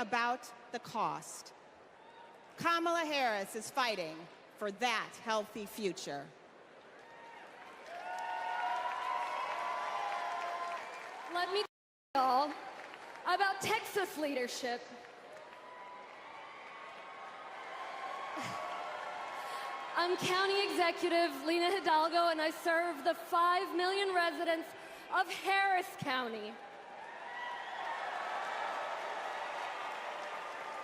about the cost. Kamala Harris is fighting for that healthy future. Let me tell you all about Texas leadership. I'm County Executive Lena Hidalgo, and I serve the 5 million residents of Harris County.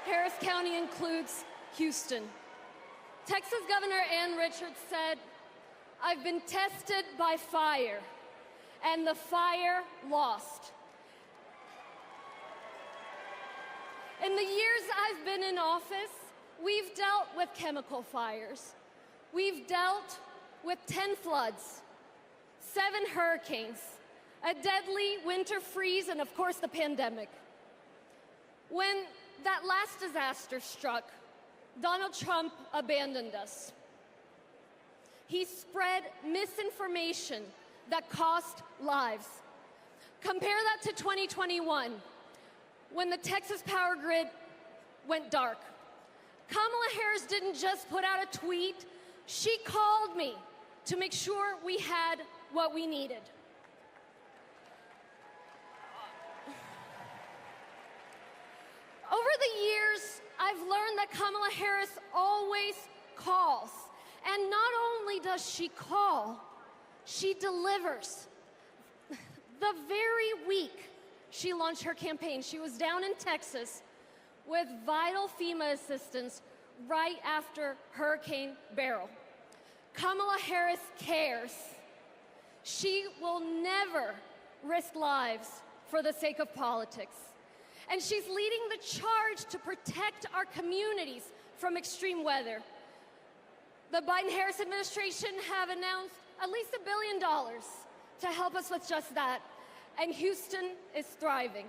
Harris County includes Houston. Texas Governor Ann Richards said, "I've been tested by fire, and the fire lost." In the years I've been in office, we've dealt with chemical fires. We've dealt with 10 floods, 7 hurricanes, a deadly winter freeze, and of course the pandemic. When that last disaster struck, Donald Trump abandoned us. He spread misinformation that cost lives. Compare that to 2021, when the Texas power grid went dark. Kamala Harris didn't just put out a tweet, she called me to make sure we had what we needed. Over the years, I've learned that Kamala Harris always calls. And not only does she call, she delivers. The very week she launched her campaign, she was down in Texas with vital FEMA assistance right after Hurricane Beryl. Kamala Harris cares. She will never risk lives for the sake of politics. And she's leading the charge to protect our communities from extreme weather. The Biden-Harris administration have announced at least $1 billion to help us with just that, and Houston is thriving.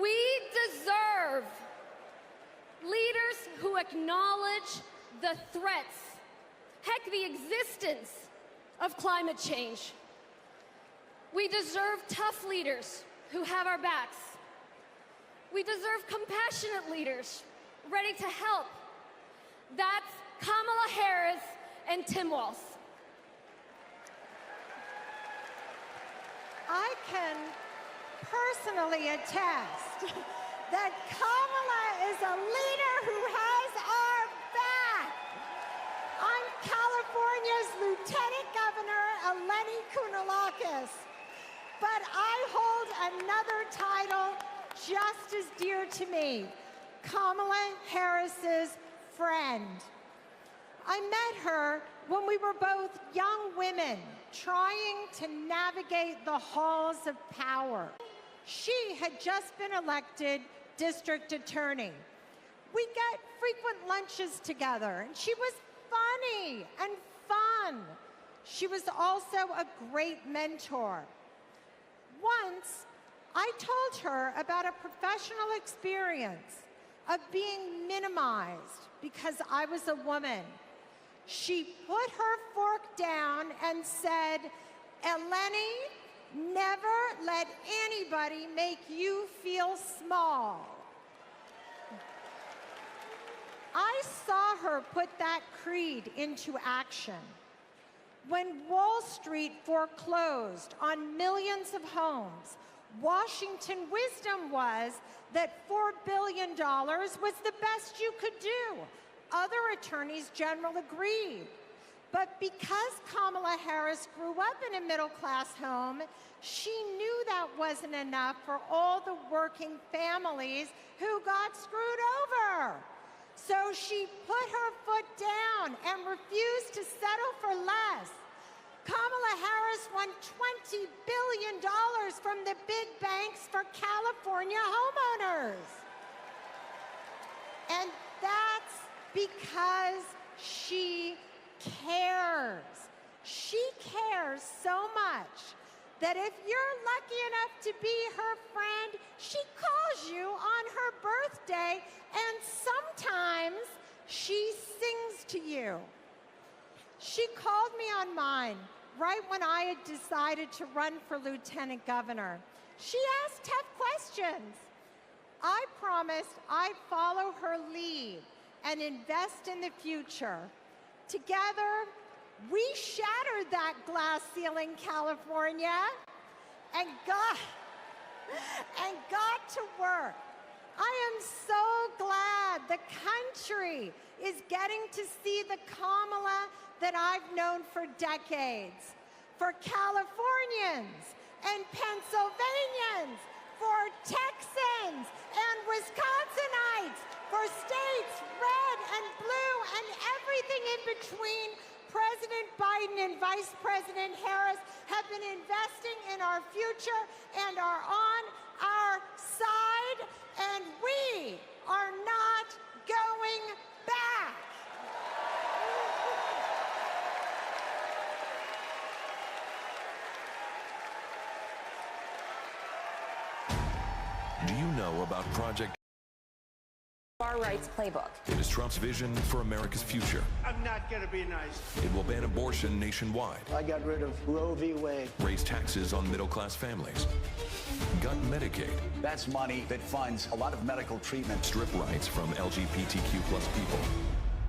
We deserve leaders who acknowledge the threats, heck, the existence of climate change. We deserve tough leaders who have our backs. We deserve compassionate leaders ready to help. That's Kamala Harris and Tim Walz. I can personally attest that Kamala is a leader who has our back. I'm California's Lieutenant Governor, Eleni Kounalakis, but I hold another title just as dear to me, Kamala Harris's friend. I met her when we were both young women trying to navigate the halls of power. She had just been elected district attorney. We get frequent lunches together, and she was funny and fun. She was also a great mentor. Once, I told her about a professional experience of being minimized because I was a woman. She put her fork down and said, "Eleni, never let anybody make you feel small." I saw her put that creed into action. When Wall Street foreclosed on millions of homes, Washington wisdom was that $4 billion was the best you could do. Other attorneys general agreed. But because Kamala Harris grew up in a middle-class home, she knew that wasn't enough for all the working families who got screwed over. So she put her foot down and refused to settle for less. Kamala Harris won $20 billion from the big banks for California homeowners. And that's because she cares. She cares so much that if you're lucky enough to be her friend, she calls you on her birthday, and sometimes she sings to you. She called me on mine right when I had decided to run for lieutenant governor. She asked tough questions. I promised I'd follow her lead and invest in the future. Together, we shattered that glass ceiling, California, and got to work. I am so glad the country is getting to see the Kamala that I've known for decades. For Californians and Pennsylvanians, for Texans and Wisconsinites, for states red and blue and everything in between, President Biden and Vice President Harris have been investing in our future and are on our side, and we are not going back. Do you know about Project Far Right's playbook? It is Trump's vision for America's future. I'm not going to be nice. It will ban abortion nationwide, I got rid of Roe v. Wade. raise taxes on middle-class families, gut Medicaid, That's money that funds a lot of medical treatment. strip rights from LGBTQ+ people,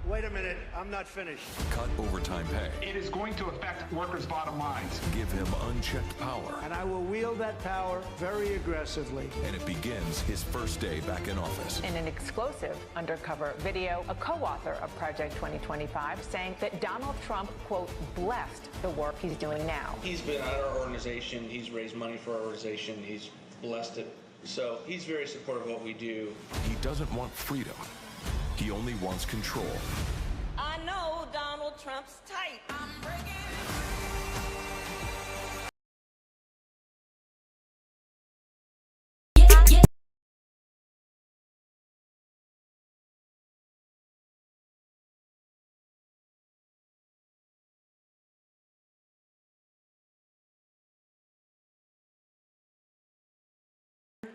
Wait a minute, I'm not finished. cut overtime pay, It is going to affect workers' bottom lines. give him unchecked power, And I will wield that power very aggressively. and it begins his first day back in office. In an explosive undercover video, a co-author of Project 2025 saying that Donald Trump, quote, blessed the work he's doing now. He's been at our organization. He's raised money for our organization. He's blessed it. So he's very supportive of what we do. He doesn't want freedom. He only wants control. I know Donald Trump's type. I'm breaking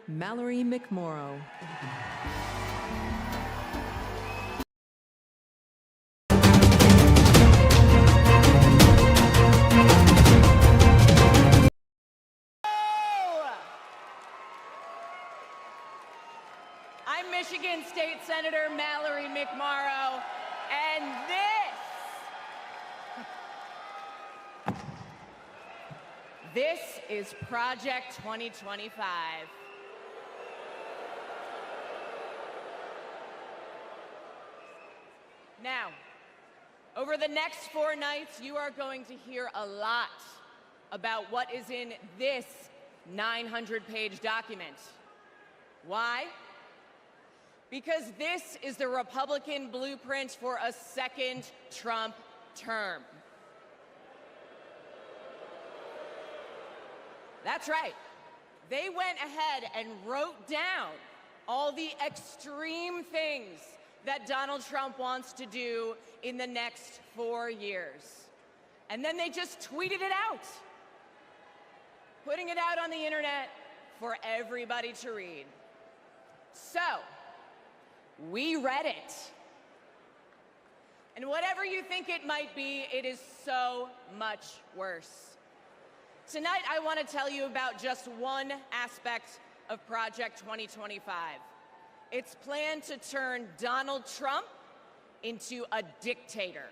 Mallory McMorrow. I'm Michigan State Senator Mallory McMorrow, and this is Project 2025. Now, over the next 4 nights, you are going to hear a lot about what is in this 900-page document. Why? Because this is the Republican blueprint for a second Trump term. That's right. They went ahead and wrote down all the extreme things that Donald Trump wants to do in the next 4 years. And then they just tweeted it out, putting it out on the internet for everybody to read. So, we read it. And whatever you think it might be, it is so much worse. Tonight, I want to tell you about just one aspect of Project 2025. It's planned to turn Donald Trump into a dictator.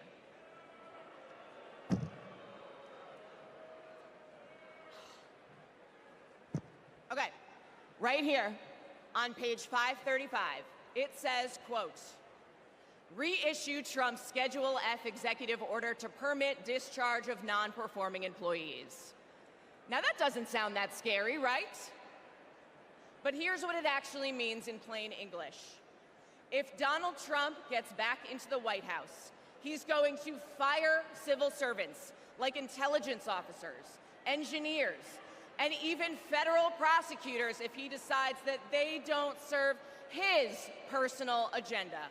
Okay, right here on page 535, it says, quote, reissue Trump's Schedule F executive order to permit discharge of non-performing employees. Now that doesn't sound that scary, right? But here's what it actually means in plain English. If Donald Trump gets back into the White House, he's going to fire civil servants like intelligence officers, engineers, and even federal prosecutors if he decides that they don't serve his personal agenda.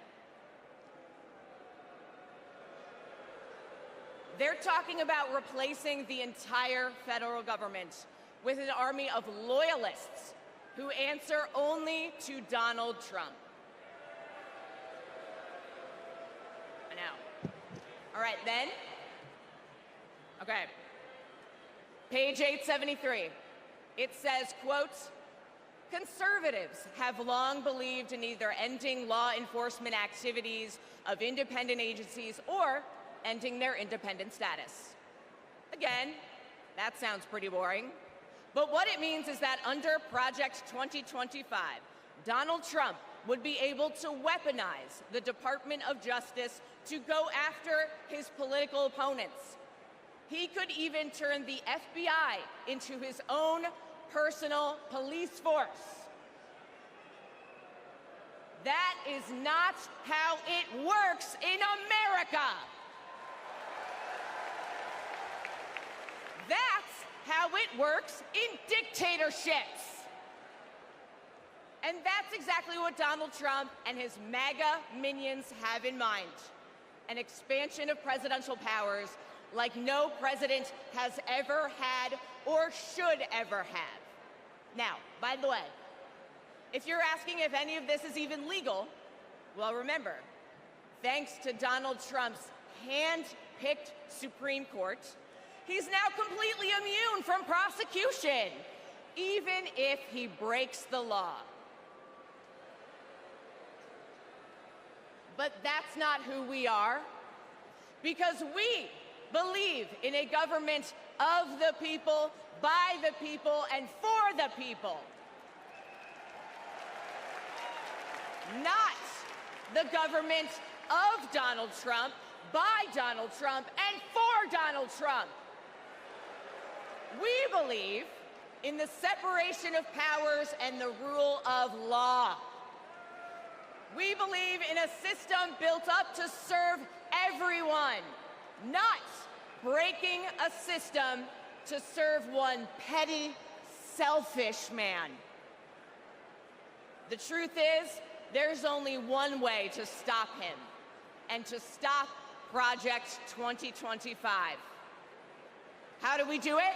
They're talking about replacing the entire federal government with an army of loyalists who answer only to Donald Trump. I know. All right, then. Okay. Page 873. It says, quote, Conservatives have long believed in either ending law enforcement activities of independent agencies or ending their independent status. Again, that sounds pretty boring. But what it means is that under Project 2025, Donald Trump would be able to weaponize the Department of Justice to go after his political opponents. He could even turn the FBI into his own personal police force. That is not how it works in America. That's how it works in dictatorships. And that's exactly what Donald Trump and his MAGA minions have in mind: an expansion of presidential powers like no president has ever had or should ever have. Now, by the way, if you're asking if any of this is even legal, well, remember, thanks to Donald Trump's hand-picked Supreme Court, he's now completely immune from prosecution, even if he breaks the law. But that's not who we are, because we believe in a government of the people, by the people, and for the people. Not the government of Donald Trump, by Donald Trump, and for Donald Trump. We believe in the separation of powers and the rule of law. We believe in a system built up to serve everyone, not breaking a system to serve one petty, selfish man. The truth is, there's only one way to stop him, and to stop Project 2025. How do we do it?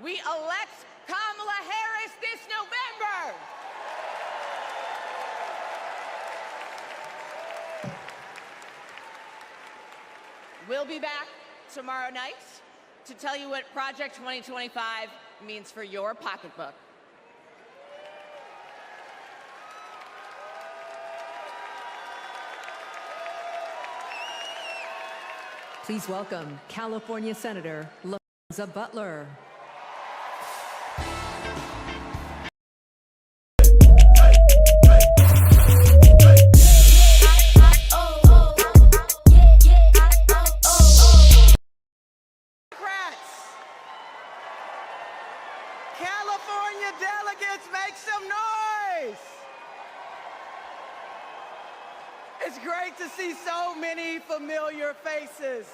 We elect Kamala Harris this November! We'll be back tomorrow night to tell you what Project 2025 means for your pocketbook. Please welcome California Senator Lorenza Butler. California delegates, make some noise! It's great to see so many familiar faces.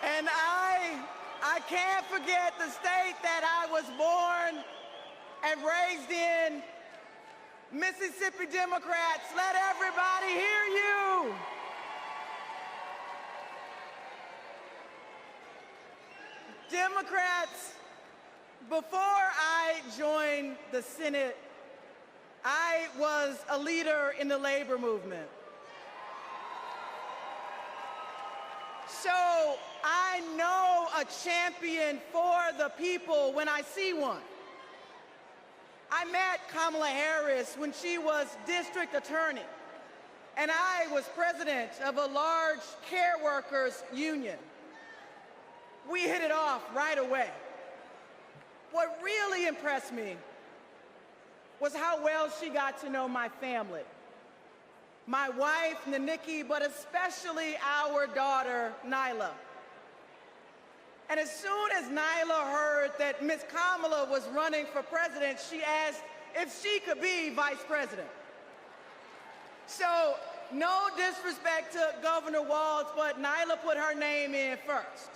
And I can't forget the state that I was born and raised in. Mississippi Democrats, let everybody hear you. Democrats, before I joined the Senate, I was a leader in the labor movement. So I know a champion for the people when I see one. I met Kamala Harris when she was district attorney, and I was president of a large care workers union. We hit it off right away. What really impressed me was how well she got to know my family. My wife, Nanicki, but especially our daughter, Nyla. And as soon as Nyla heard that Ms. Kamala was running for president, she asked if she could be vice president. So, no disrespect to Governor Walz, but Nyla put her name in first.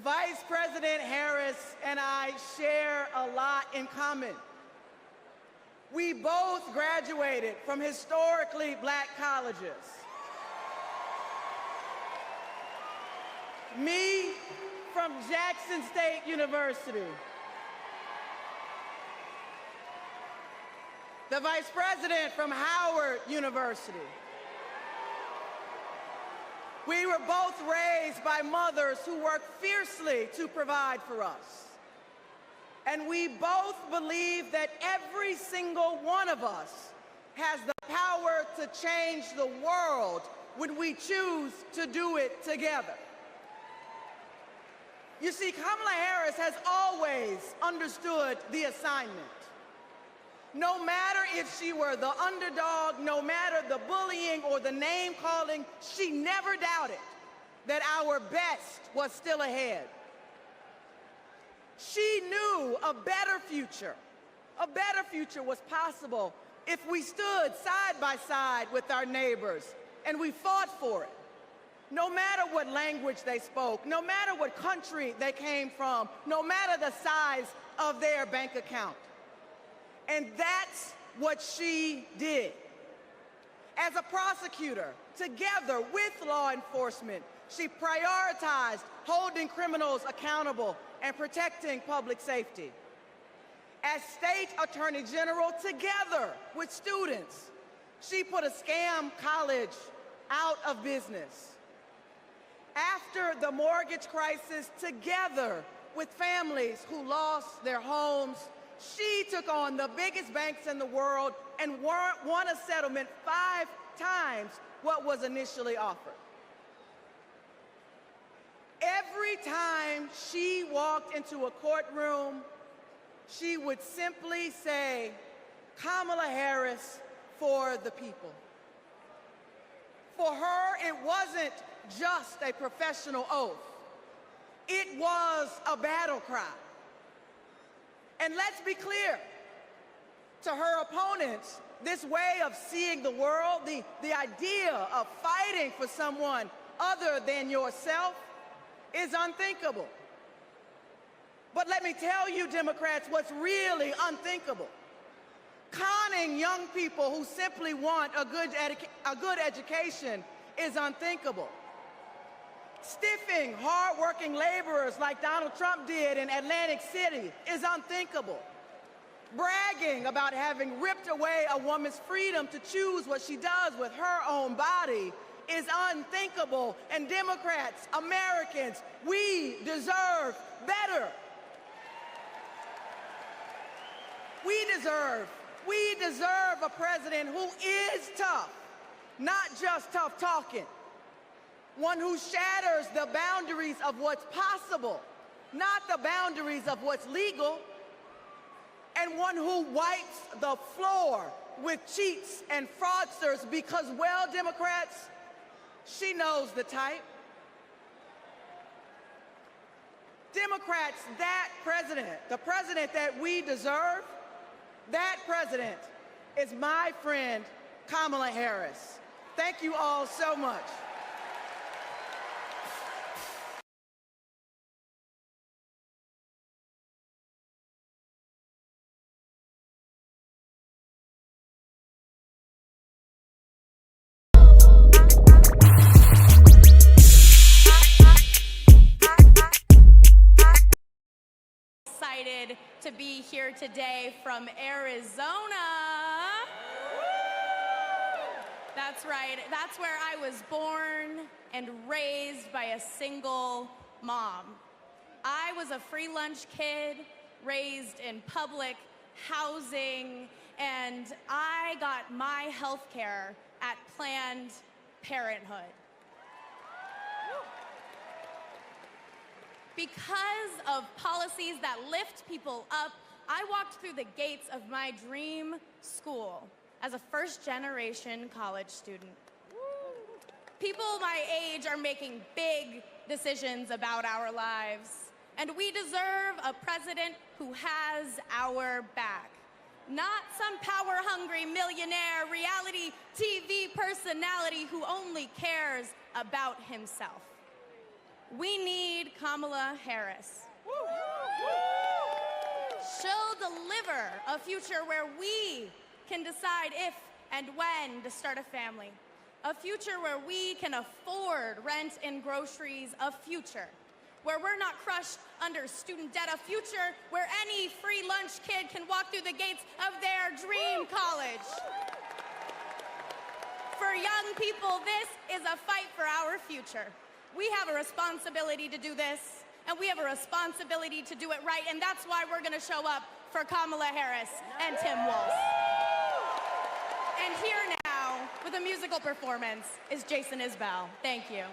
Vice President Harris and I share a lot in common. We both graduated from historically black colleges. Me from Jackson State University. The Vice President from Howard University. We were both raised by mothers who worked fiercely to provide for us. And we both believe that every single one of us has the power to change the world when we choose to do it together. You see, Kamala Harris has always understood the assignment. No matter if she were the underdog, no matter the bullying or the name-calling, she never doubted that our best was still ahead. She knew a better future was possible if we stood side by side with our neighbors and we fought for it. No matter what language they spoke, no matter what country they came from, no matter the size of their bank account. And that's what she did. As a prosecutor, together with law enforcement, she prioritized holding criminals accountable and protecting public safety. As state attorney general, together with students, she put a scam college out of business. After the mortgage crisis, together with families who lost their homes, she took on the biggest banks in the world and won a settlement 5 times what was initially offered. Every time she walked into a courtroom, she would simply say, "Kamala Harris for the people." For her, it wasn't just a professional oath. It was a battle cry. And let's be clear, to her opponents, this way of seeing the world, the idea of fighting for someone other than yourself, is unthinkable. But let me tell you, Democrats, what's really unthinkable. Conning young people who simply want a good education is unthinkable. Stiffing hard-working laborers like Donald Trump did in Atlantic City is unthinkable. Bragging about having ripped away a woman's freedom to choose what she does with her own body is unthinkable. And Democrats, Americans, we deserve better. We deserve a president who is tough, not just tough talking. One who shatters the boundaries of what's possible, not the boundaries of what's legal. And one who wipes the floor with cheats and fraudsters because, well, Democrats, she knows the type. Democrats, that president, the president that we deserve, that president is my friend, Kamala Harris. Thank you all so much. Excited to be here today from Arizona. That's right, that's where I was born and raised by a single mom. I was a free lunch kid, raised in public housing, and I got my health care at Planned Parenthood. Because of policies that lift people up, I walked through the gates of my dream school as a first-generation college student. People my age are making big decisions about our lives, and we deserve a president who has our back. Not some power-hungry millionaire reality TV personality who only cares about himself. We need Kamala Harris. She'll deliver a future where we can decide if and when to start a family. A future where we can afford rent and groceries. A future where we're not crushed under student debt. A future where any free lunch kid can walk through the gates of their dream college. For young people, this is a fight for our future. We have a responsibility to do this, and we have a responsibility to do it right, and that's why we're going to show up for Kamala Harris and Tim Walz. And here now, with a musical performance, is Jason Isbell. Thank you.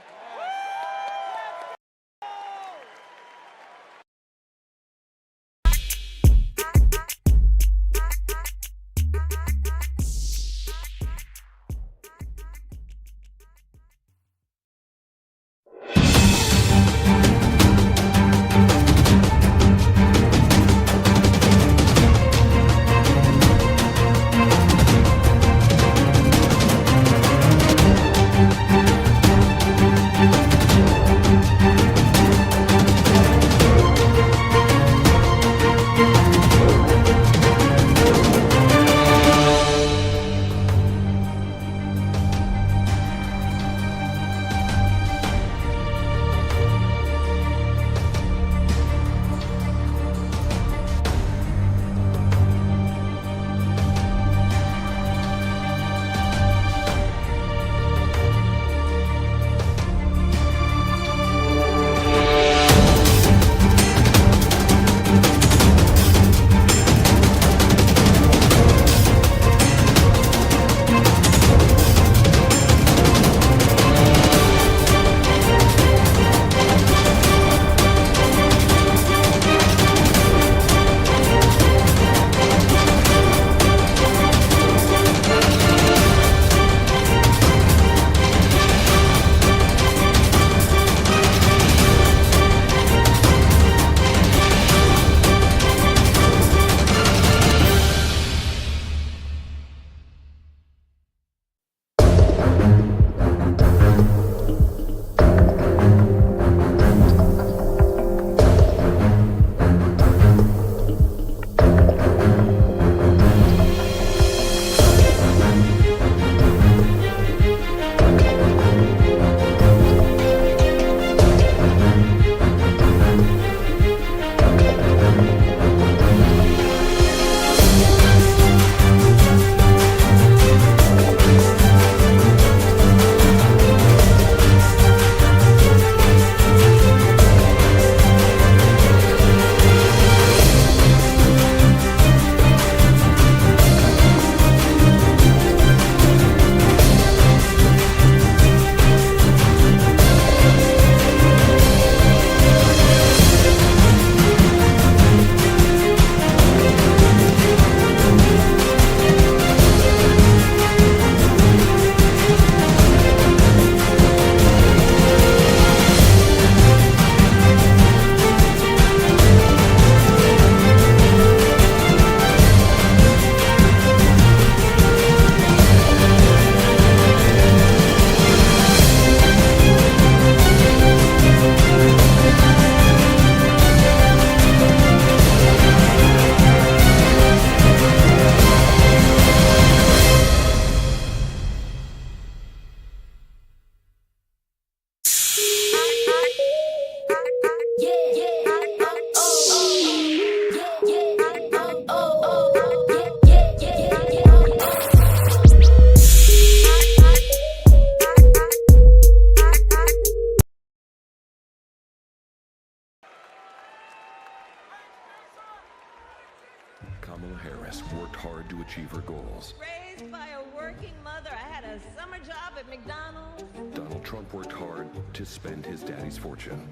Kamala Harris worked hard to achieve her goals. Raised by a working mother, I had a summer job at McDonald's. Donald Trump worked hard to spend his daddy's fortune.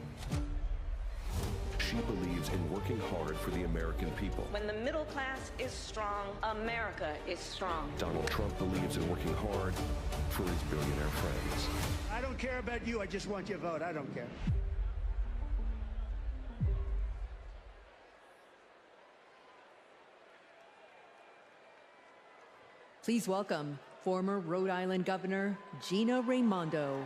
She believes in working hard for the American people. When the middle class is strong, America is strong. Donald Trump believes in working hard for his billionaire friends. I don't care about you. I just want your vote. I don't care. Please welcome former Rhode Island Governor Gina Raimondo.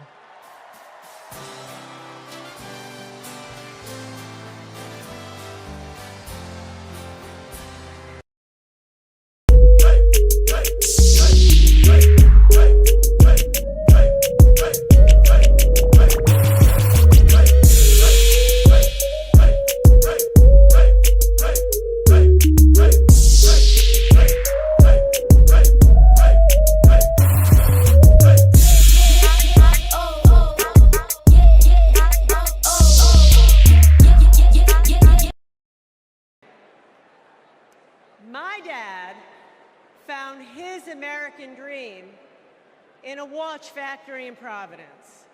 in a watch factory in Providence.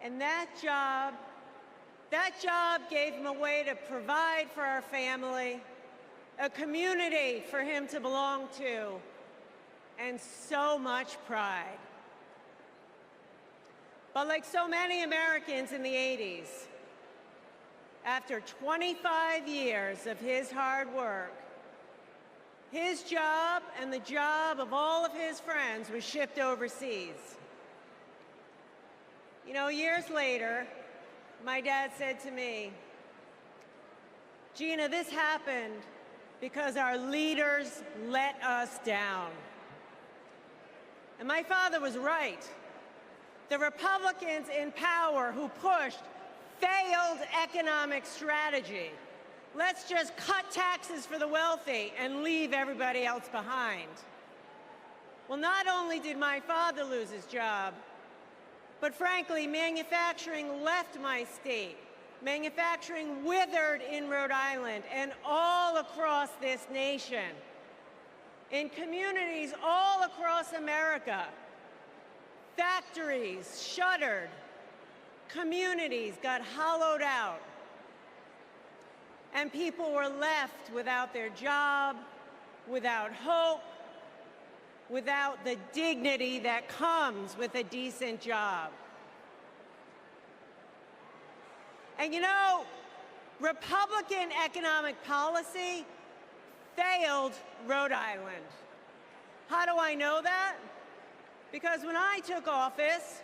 And that job gave him a way to provide for our family, a community for him to belong to, and so much pride. But like so many Americans in the 80s, after 25 years of his hard work, his job and the job of all of his friends was shipped overseas. You know, years later, my dad said to me, "Gina, this happened because our leaders let us down." And my father was right. The Republicans in power who pushed failed economic strategy. Let's just cut taxes for the wealthy and leave everybody else behind. Well, not only did my father lose his job, but frankly, manufacturing left my state. Manufacturing withered in Rhode Island and all across this nation. In communities all across America, factories shuttered, communities got hollowed out, and people were left without their job, without hope, without the dignity that comes with a decent job. And you know, Republican economic policy failed Rhode Island. How do I know that? Because when I took office,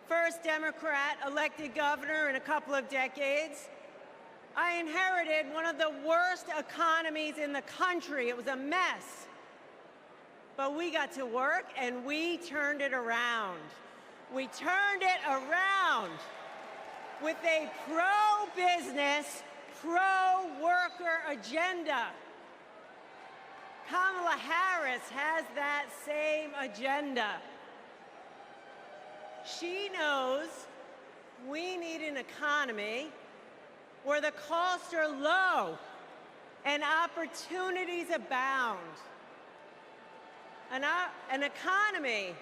first Democrat elected governor in a couple of decades, I inherited one of the worst economies in the country. It was a mess. But we got to work and we turned it around. We turned it around with a pro-business, pro-worker agenda. Kamala Harris has that same agenda. She knows we need an economy where the costs are low and opportunities abound. An economy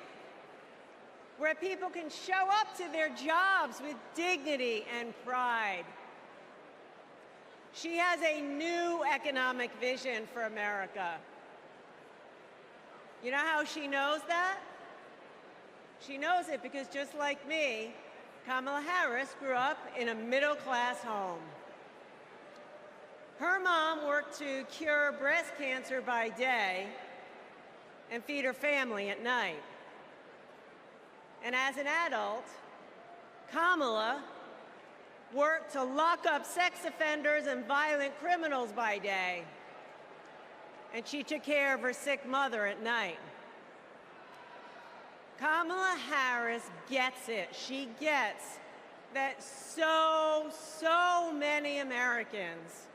where people can show up to their jobs with dignity and pride. She has a new economic vision for America. You know how she knows that? She knows it because just like me, Kamala Harris grew up in a middle-class home. Her mom worked to cure breast cancer by day and feed her family at night. And as an adult, Kamala worked to lock up sex offenders and violent criminals by day. And she took care of her sick mother at night. Kamala Harris gets it. She gets that so many Americans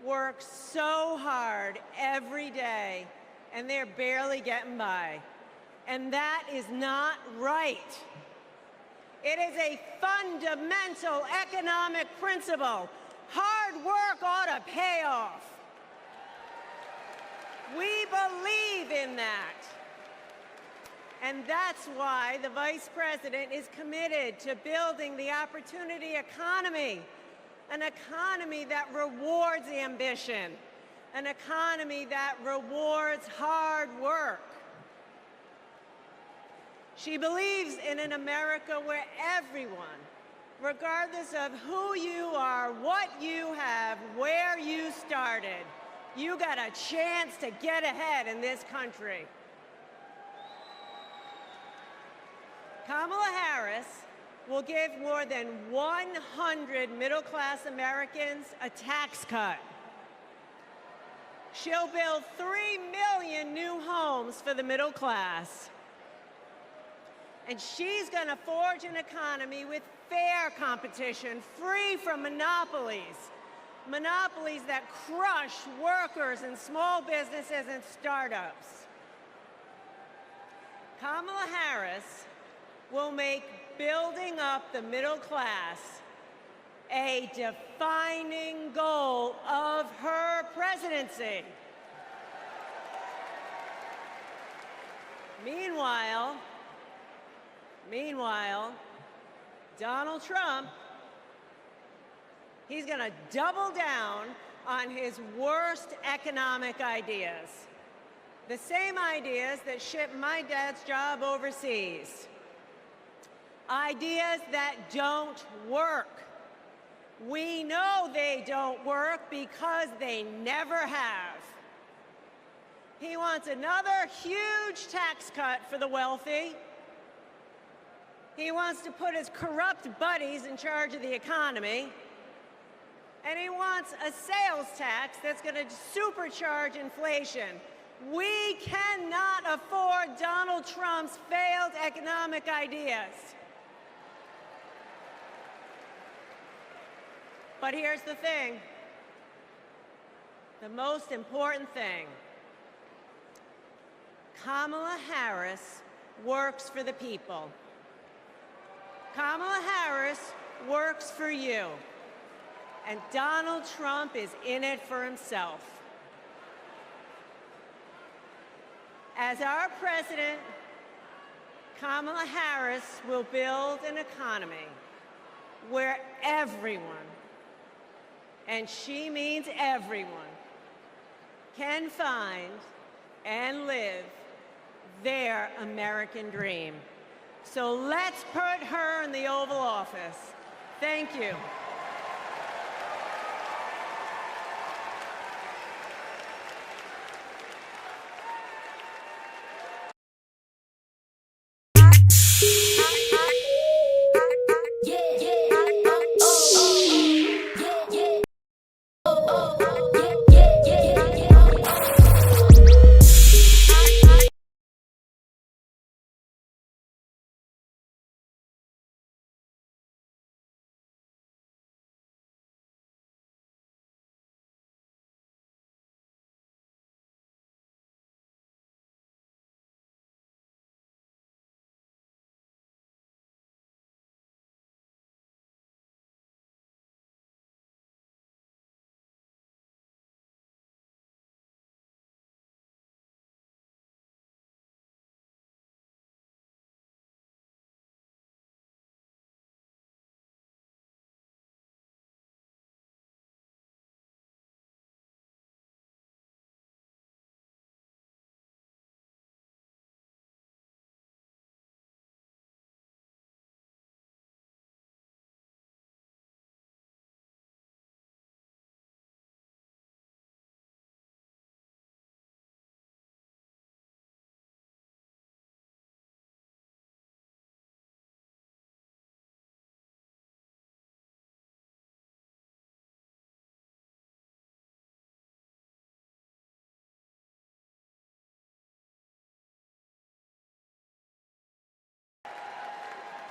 work so hard every day and they're barely getting by. And that is not right. It is a fundamental economic principle. Hard work ought to pay off. We believe in that. And that's why the Vice President is committed to building the opportunity economy, an economy that rewards ambition, an economy that rewards hard work. She believes in an America where everyone, regardless of who you are, what you have, where you started, you got a chance to get ahead in this country. Kamala Harris will give more than 100 middle-class Americans a tax cut. She'll build 3 million new homes for the middle class. And she's going to forge an economy with fair competition, free from monopolies. Monopolies that crush workers and small businesses and startups. Kamala Harris will make building up the middle class a defining goal of her presidency. Meanwhile, Meanwhile, Donald Trump, he's going to double down on his worst economic ideas. The same ideas that shipped my dad's job overseas. Ideas that don't work. We know they don't work because they never have. He wants another huge tax cut for the wealthy. He wants to put his corrupt buddies in charge of the economy. And he wants a sales tax that's going to supercharge inflation. We cannot afford Donald Trump's failed economic ideas. But here's the thing, the most important thing. Kamala Harris works for the people. Kamala Harris works for you. And Donald Trump is in it for himself. As our president, Kamala Harris will build an economy where everyone, and she means everyone, can find and live their American dream. So let's put her in the Oval Office. Thank you.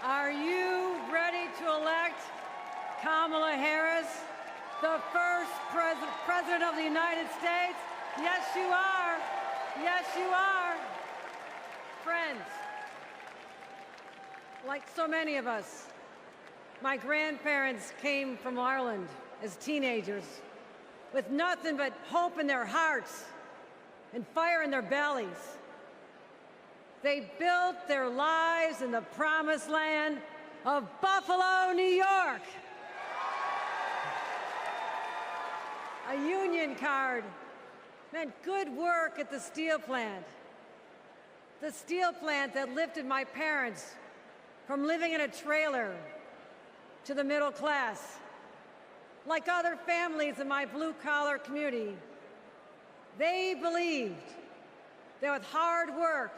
Are you ready to elect Kamala Harris, the first president of the United States? Yes, you are. Yes, you are. Friends, like so many of us, my grandparents came from Ireland as teenagers with nothing but hope in their hearts and fire in their bellies. They built their lives in the promised land of Buffalo, New York. A union card meant good work at the steel plant. The steel plant that lifted my parents from living in a trailer to the middle class. Like other families in my blue-collar community, they believed that with hard work,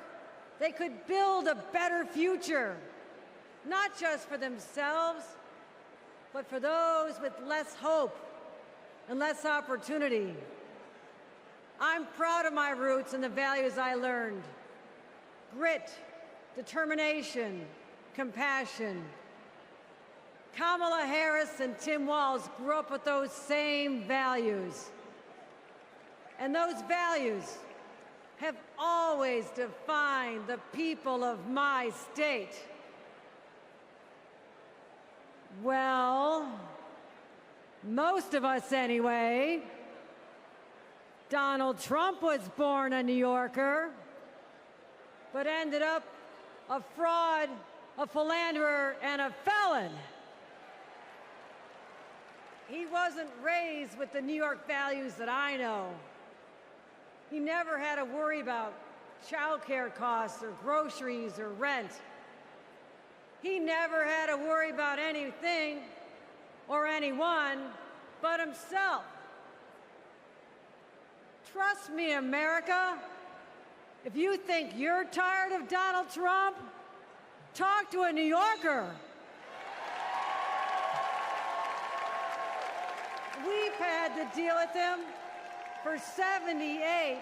they could build a better future, not just for themselves, but for those with less hope and less opportunity. I'm proud of my roots and the values I learned: grit, determination, compassion. Kamala Harris and Tim Walz grew up with those same values. And those values have always defined the people of my state. Well, most of us anyway. Donald Trump was born a New Yorker, but ended up a fraud a philanderer, and a felon. He wasn't raised with the New York values that I know. He never had to worry about childcare costs or groceries or rent. He never had to worry about anything or anyone but himself. Trust me, America. If you think you're tired of Donald Trump, talk to a New Yorker. We've had to deal with him for 78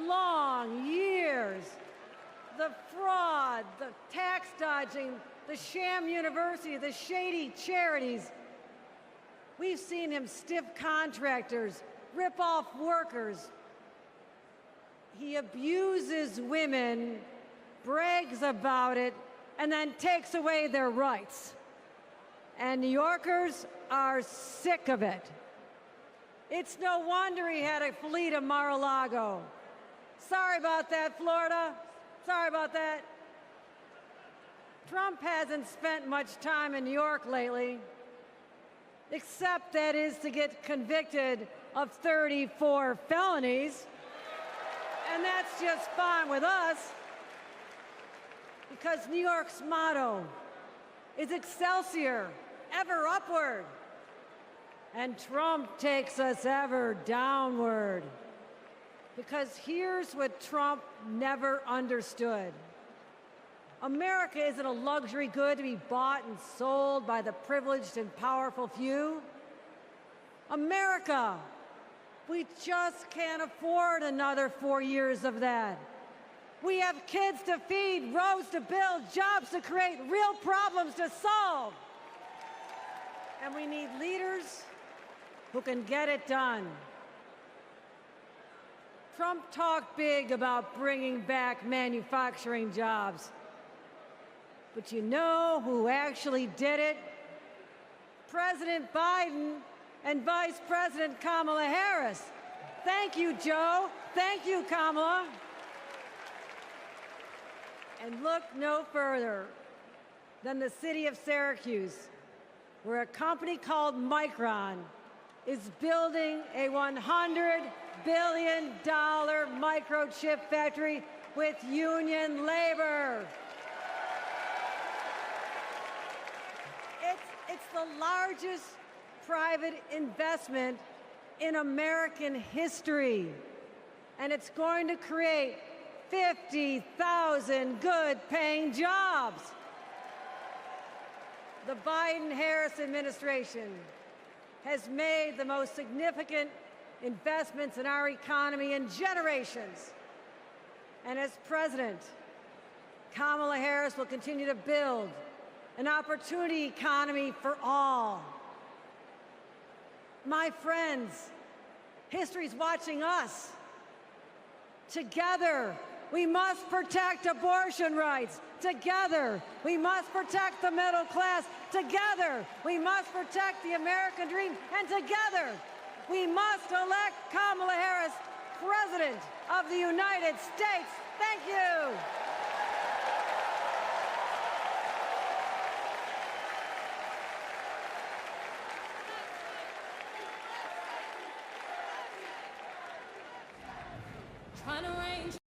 long years. The fraud, the tax dodging, the sham university, the shady charities. We've seen him stiff contractors, rip off workers. He abuses women, brags about it, and then takes away their rights. And New Yorkers are sick of it. It's no wonder he had to flee to Mar-a-Lago. Sorry about that, Florida. Sorry about that. Trump hasn't spent much time in New York lately, except that is to get convicted of 34 felonies. And that's just fine with us, because New York's motto is Excelsior, ever upward. And Trump takes us ever downward. Because here's what Trump never understood. America isn't a luxury good to be bought and sold by the privileged and powerful few. America, we just can't afford another 4 years of that. We have kids to feed, roads to build, jobs to create, real problems to solve. And we need leaders who can get it done. Trump talked big about bringing back manufacturing jobs. But you know who actually did it? President Biden and Vice President Kamala Harris. Thank you, Joe. Thank you, Kamala. And look no further than the city of Syracuse, where a company called Micron is building a $100 billion microchip factory with union labor. It's the largest private investment in American history, and it's going to create 50,000 good-paying jobs. The Biden-Harris administration has made the most significant investments in our economy in generations. And as president, Kamala Harris will continue to build an opportunity economy for all. My friends, history's watching us. Together, we must protect abortion rights. Together, we must protect the middle class. Together, we must protect the American dream. And together, we must elect Kamala Harris President of the United States. Thank you. Trying to arrange.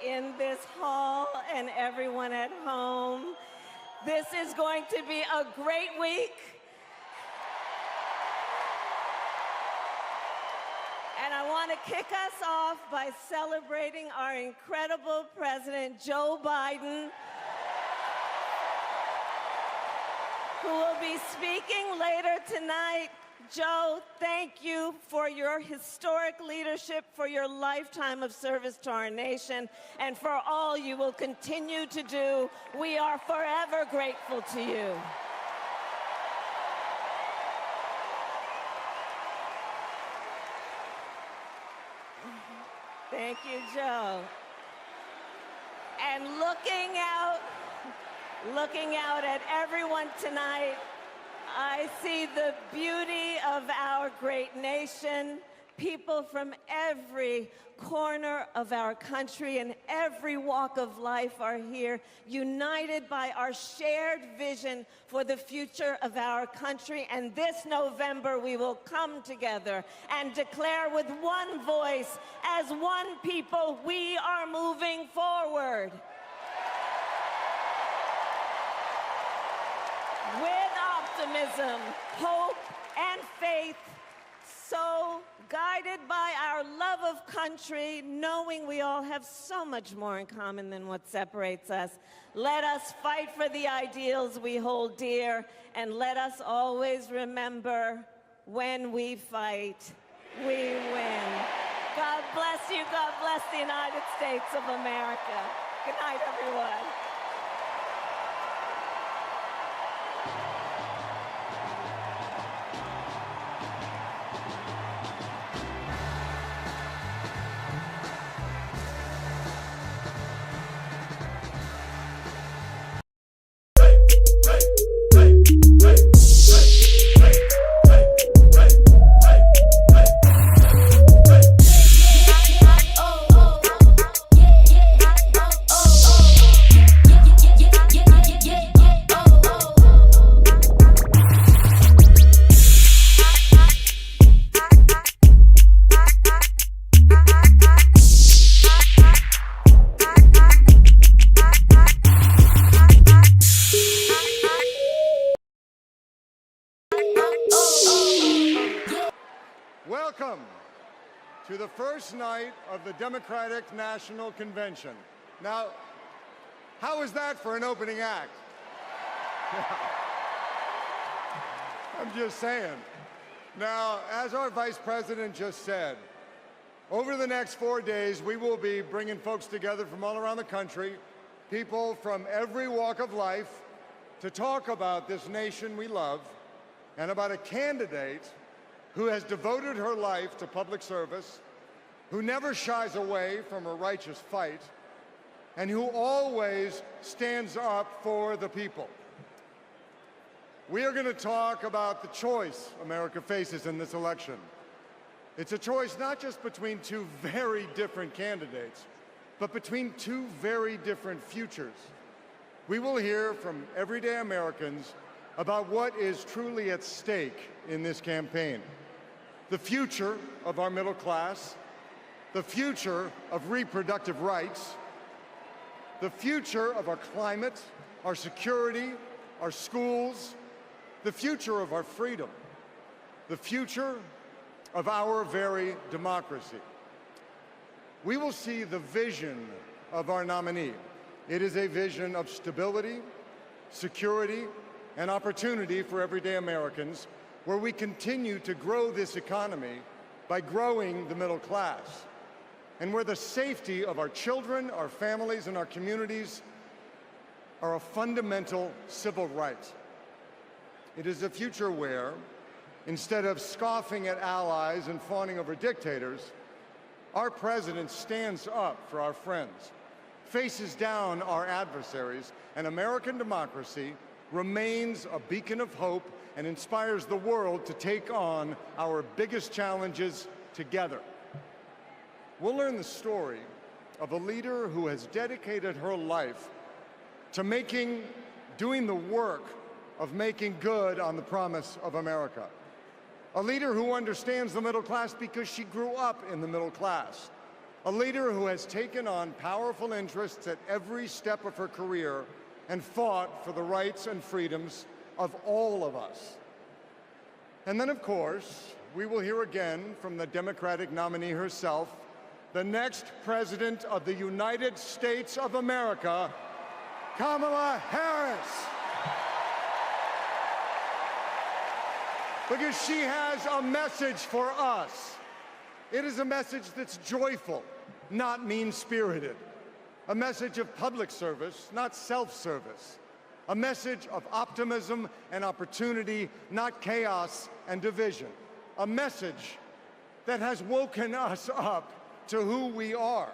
in this hall and everyone at home. This is going to be a great week. And I want to kick us off by celebrating our incredible President, Joe Biden, who will be speaking later tonight. Joe, thank you for your historic leadership, for your lifetime of service to our nation, and for all you will continue to do. We are forever grateful to you. Thank you, Joe. And looking out at everyone tonight, I see the beauty of our great nation. People from every corner of our country and every walk of life are here, united by our shared vision for the future of our country. And this November, we will come together and declare with one voice, as one people, we are moving forward. With optimism, hope, and faith, so guided by our love of country, knowing we all have so much more in common than what separates us, let us fight for the ideals we hold dear, and let us always remember, when we fight, we win. God bless you. God bless the United States of America. Good night, everyone. Welcome to the first night of the Democratic National Convention. Now, how is that for an opening act? I'm just saying. Now, as our Vice President just said, over the next 4 days, we will be bringing folks together from all around the country, people from every walk of life, to talk about this nation we love and about a candidate who has devoted her life to public service, who never shies away from a righteous fight, and who always stands up for the people. We are going to talk about the choice America faces in this election. It's a choice not just between two very different candidates, but between two very different futures. We will hear from everyday Americans about what is truly at stake in this campaign. The future of our middle class, the future of reproductive rights, the future of our climate, our security, our schools, the future of our freedom, the future of our very democracy. We will see the vision of our nominee. It is a vision of stability, security, and opportunity for everyday Americans, where we continue to grow this economy by growing the middle class, and where the safety of our children, our families, and our communities are a fundamental civil right. It is a future where, instead of scoffing at allies and fawning over dictators, our president stands up for our friends, faces down our adversaries, and American democracy remains a beacon of hope and inspires the world to take on our biggest challenges together. We'll learn the story of a leader who has dedicated her life to doing the work of making good on the promise of America. A leader who understands the middle class because she grew up in the middle class. A leader who has taken on powerful interests at every step of her career and fought for the rights and freedoms of all of us. And then, of course, we will hear again from the Democratic nominee herself, the next President of the United States of America, Kamala Harris. Because she has a message for us. It is a message that's joyful, not mean-spirited. A message of public service, not self-service. A message of optimism and opportunity, not chaos and division. A message that has woken us up to who we are,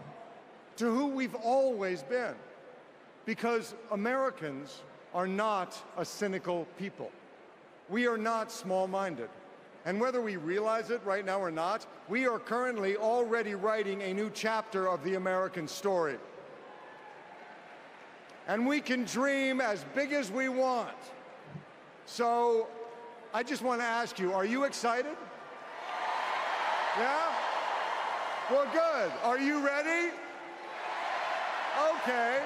to who we've always been. Because Americans are not a cynical people. We are not small-minded. And whether we realize it right now or not, we are currently already writing a new chapter of the American story. And we can dream as big as we want. So I just want to ask you, are you excited? Yeah? Well, good. Are you ready? Okay.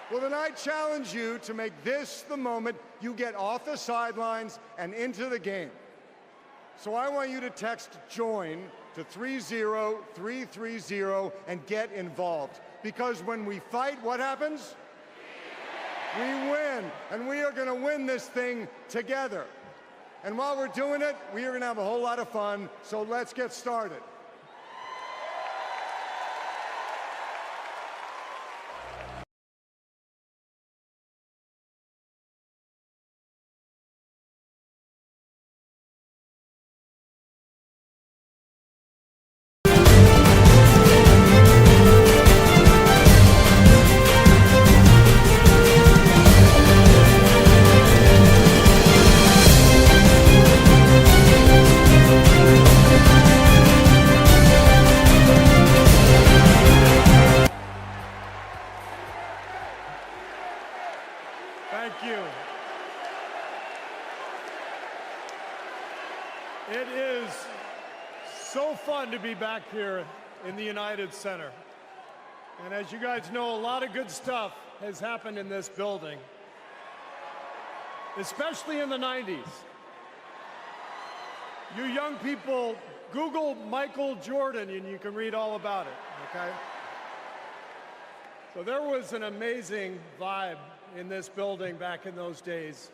Well, then I challenge you to make this the moment you get off the sidelines and into the game. So I want you to text JOIN to 30330 and get involved. Because when we fight, what happens? We win. And we are going to win this thing together. And while we're doing it, we are going to have a whole lot of fun. So let's get started. Thank you. It is so fun to be back here in the United Center. And as you guys know, a lot of good stuff has happened in this building, especially in the 90s. You young people, Google Michael Jordan and you can read all about it, okay? So there was an amazing vibe in this building back in those days,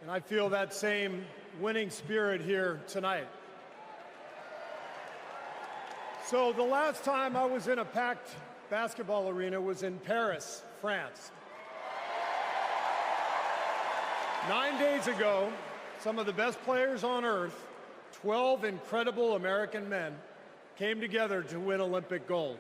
and I feel that same winning spirit here tonight. So the last time I was in a packed basketball arena was in Paris, France. 9 days ago, some of the best players on earth, 12 incredible American men, came together to win Olympic gold.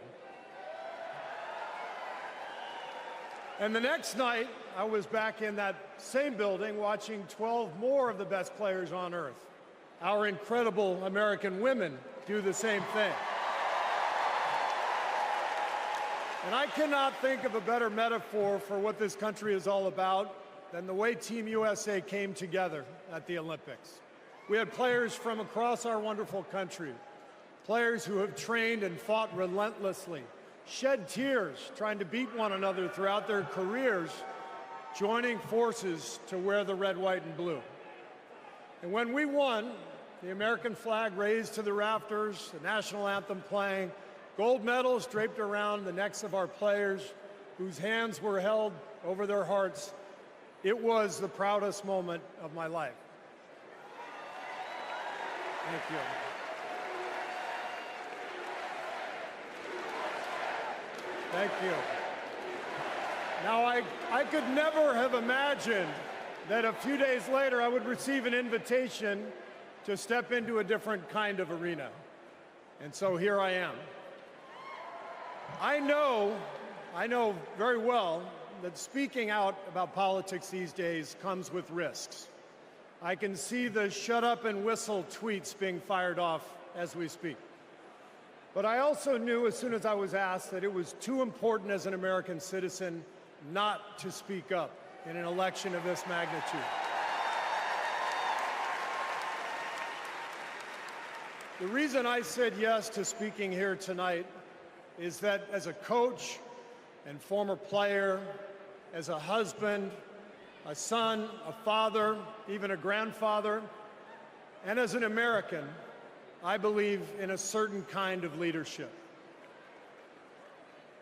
And the next night, I was back in that same building watching 12 more of the best players on earth. Our incredible American women do the same thing. And I cannot think of a better metaphor for what this country is all about than the way Team USA came together at the Olympics. We had players from across our wonderful country, players who have trained and fought relentlessly, shed tears trying to beat one another throughout their careers, joining forces to wear the red, white, and blue. And when we won, the American flag raised to the rafters, the national anthem playing, gold medals draped around the necks of our players, whose hands were held over their hearts. It was the proudest moment of my life. Thank you. Thank you. Now, I could never have imagined that a few days later I would receive an invitation to step into a different kind of arena. And so here I am. I know very well that speaking out about politics these days comes with risks. I can see the shut up and whistle tweets being fired off as we speak. But I also knew as soon as I was asked that it was too important as an American citizen not to speak up in an election of this magnitude. The reason I said yes to speaking here tonight is that as a coach and former player, as a husband, a son, a father, even a grandfather, and as an American, I believe in a certain kind of leadership.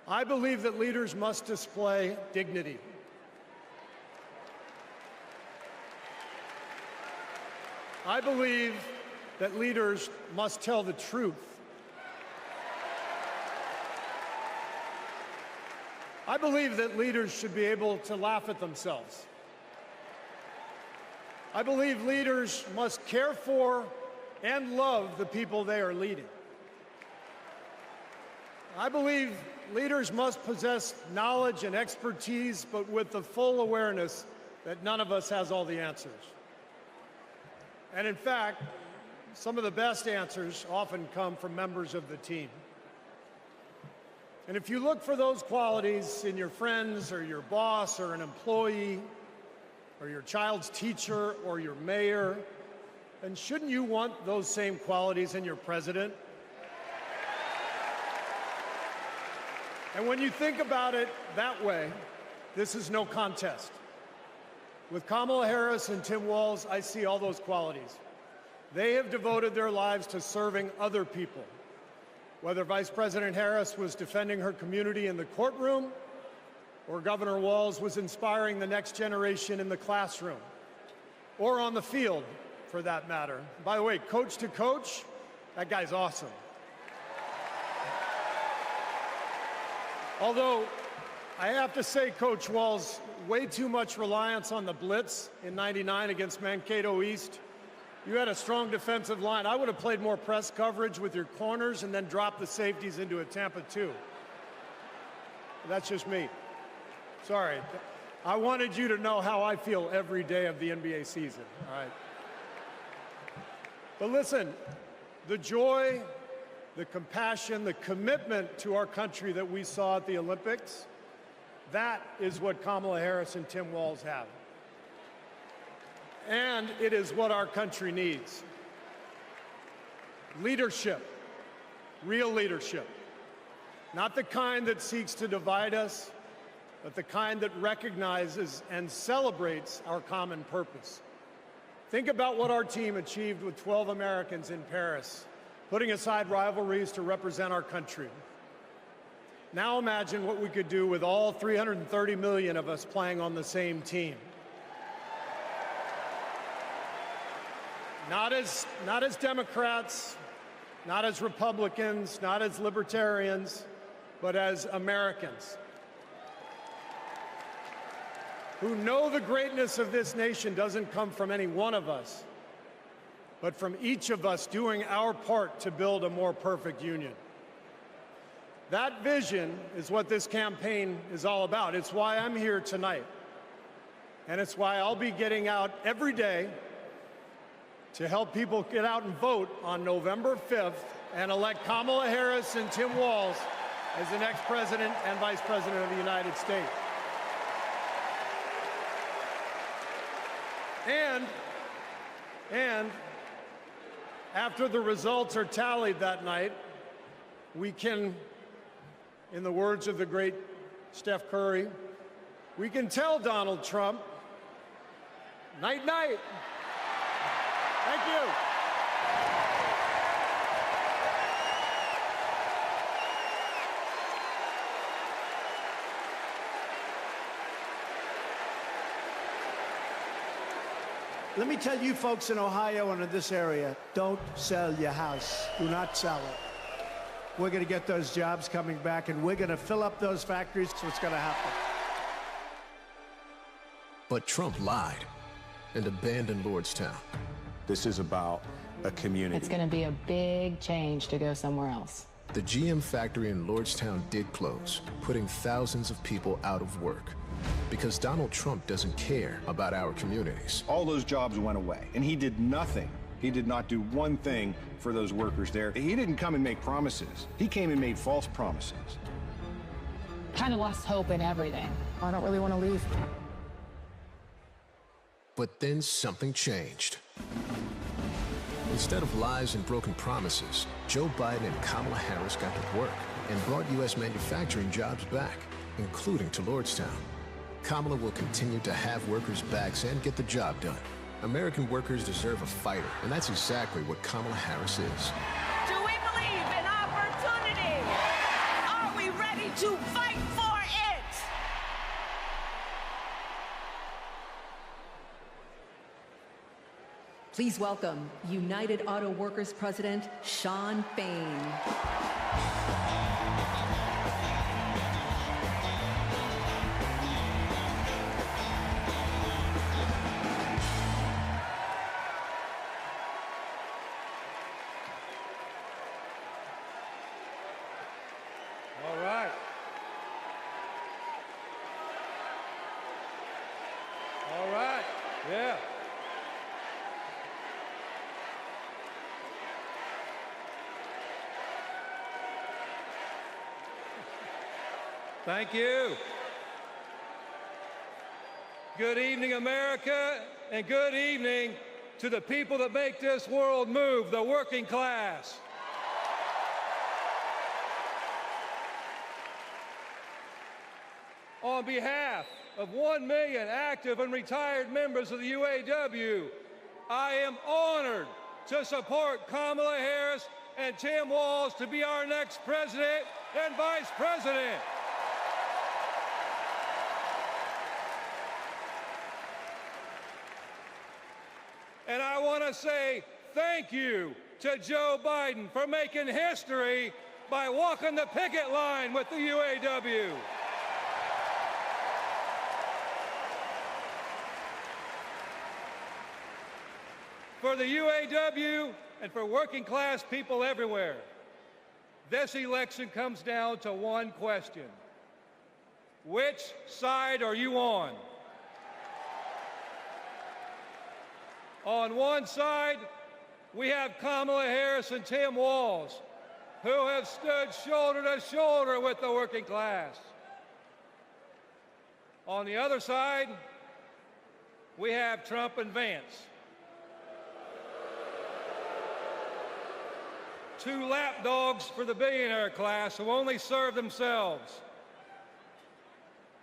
I believe that leaders must display dignity. I believe that leaders must tell the truth. I believe that leaders should be able to laugh at themselves. I believe leaders must care for and love the people they are leading. I believe leaders must possess knowledge and expertise, but with the full awareness that none of us has all the answers. And in fact, some of the best answers often come from members of the team. And if you look for those qualities in your friends or your boss or an employee or your child's teacher or your mayor, then shouldn't you want those same qualities in your president? And when you think about it that way, this is no contest. With Kamala Harris and Tim Walz, I see all those qualities. They have devoted their lives to serving other people. Whether Vice President Harris was defending her community in the courtroom, or Governor Walz was inspiring the next generation in the classroom, or on the field, for that matter. By the way, coach to coach, that guy's awesome. Although, I have to say, Coach Walz, way too much reliance on the blitz in '99 against Mankato East. You had a strong defensive line. I would have played more press coverage with your corners and then dropped the safeties into a Tampa 2. That's just me. Sorry. I wanted you to know how I feel every day of the NBA season, all right? But listen, the joy, the compassion, the commitment to our country that we saw at the Olympics, that is what Kamala Harris and Tim Walz have. And it is what our country needs. Leadership, real leadership. Not the kind that seeks to divide us, but the kind that recognizes and celebrates our common purpose. Think about what our team achieved with 12 Americans in Paris, putting aside rivalries to represent our country. Now imagine what we could do with all 330 million of us playing on the same team. Not as Democrats, not as Republicans, not as libertarians, but as Americans who know the greatness of this nation doesn't come from any one of us, but from each of us doing our part to build a more perfect union. That vision is what this campaign is all about. It's why I'm here tonight. And it's why I'll be getting out every day to help people get out and vote on November 5th and elect Kamala Harris and Tim Walz as the next president and vice president of the United States. And after the results are tallied that night, we can, in the words of the great Steph Curry, we can tell Donald Trump, night, night. Thank you. Let me tell you folks in Ohio and in this area, don't sell your house. Do not sell it. We're going to get those jobs coming back, and we're going to fill up those factories, so it's going to happen. But Trump lied and abandoned Lordstown. This is about a community. It's going to be a big change to go somewhere else. The GM factory in Lordstown did close, putting thousands of people out of work. Because Donald Trump doesn't care about our communities. All those jobs went away, and he did nothing. He did not do one thing for those workers there. He didn't come and make promises. He came and made false promises. Kind of lost hope in everything. I don't really want to leave. But then something changed. Instead of lies and broken promises, Joe Biden and Kamala Harris got to work and brought U.S. manufacturing jobs back, including to Lordstown. Kamala will continue to have workers' backs and get the job done. American workers deserve a fighter, and that's exactly what Kamala Harris is. Do we believe in opportunity? Are we ready to fight for it? Please welcome United Auto Workers President Shawn Fain. All right. All right. Yeah. Thank you. Good evening, America, and good evening to the people that make this world move, the working class. On behalf of 1 million active and retired members of the UAW, I am honored to support Kamala Harris and Tim Walz to be our next president and vice president. And I want to say thank you to Joe Biden for making history by walking the picket line with the UAW. For the UAW and for working class people everywhere, this election comes down to one question. Which side are you on? On one side, we have Kamala Harris and Tim Walz, who have stood shoulder to shoulder with the working class. On the other side, we have Trump and Vance, two lapdogs for the billionaire class who only serve themselves.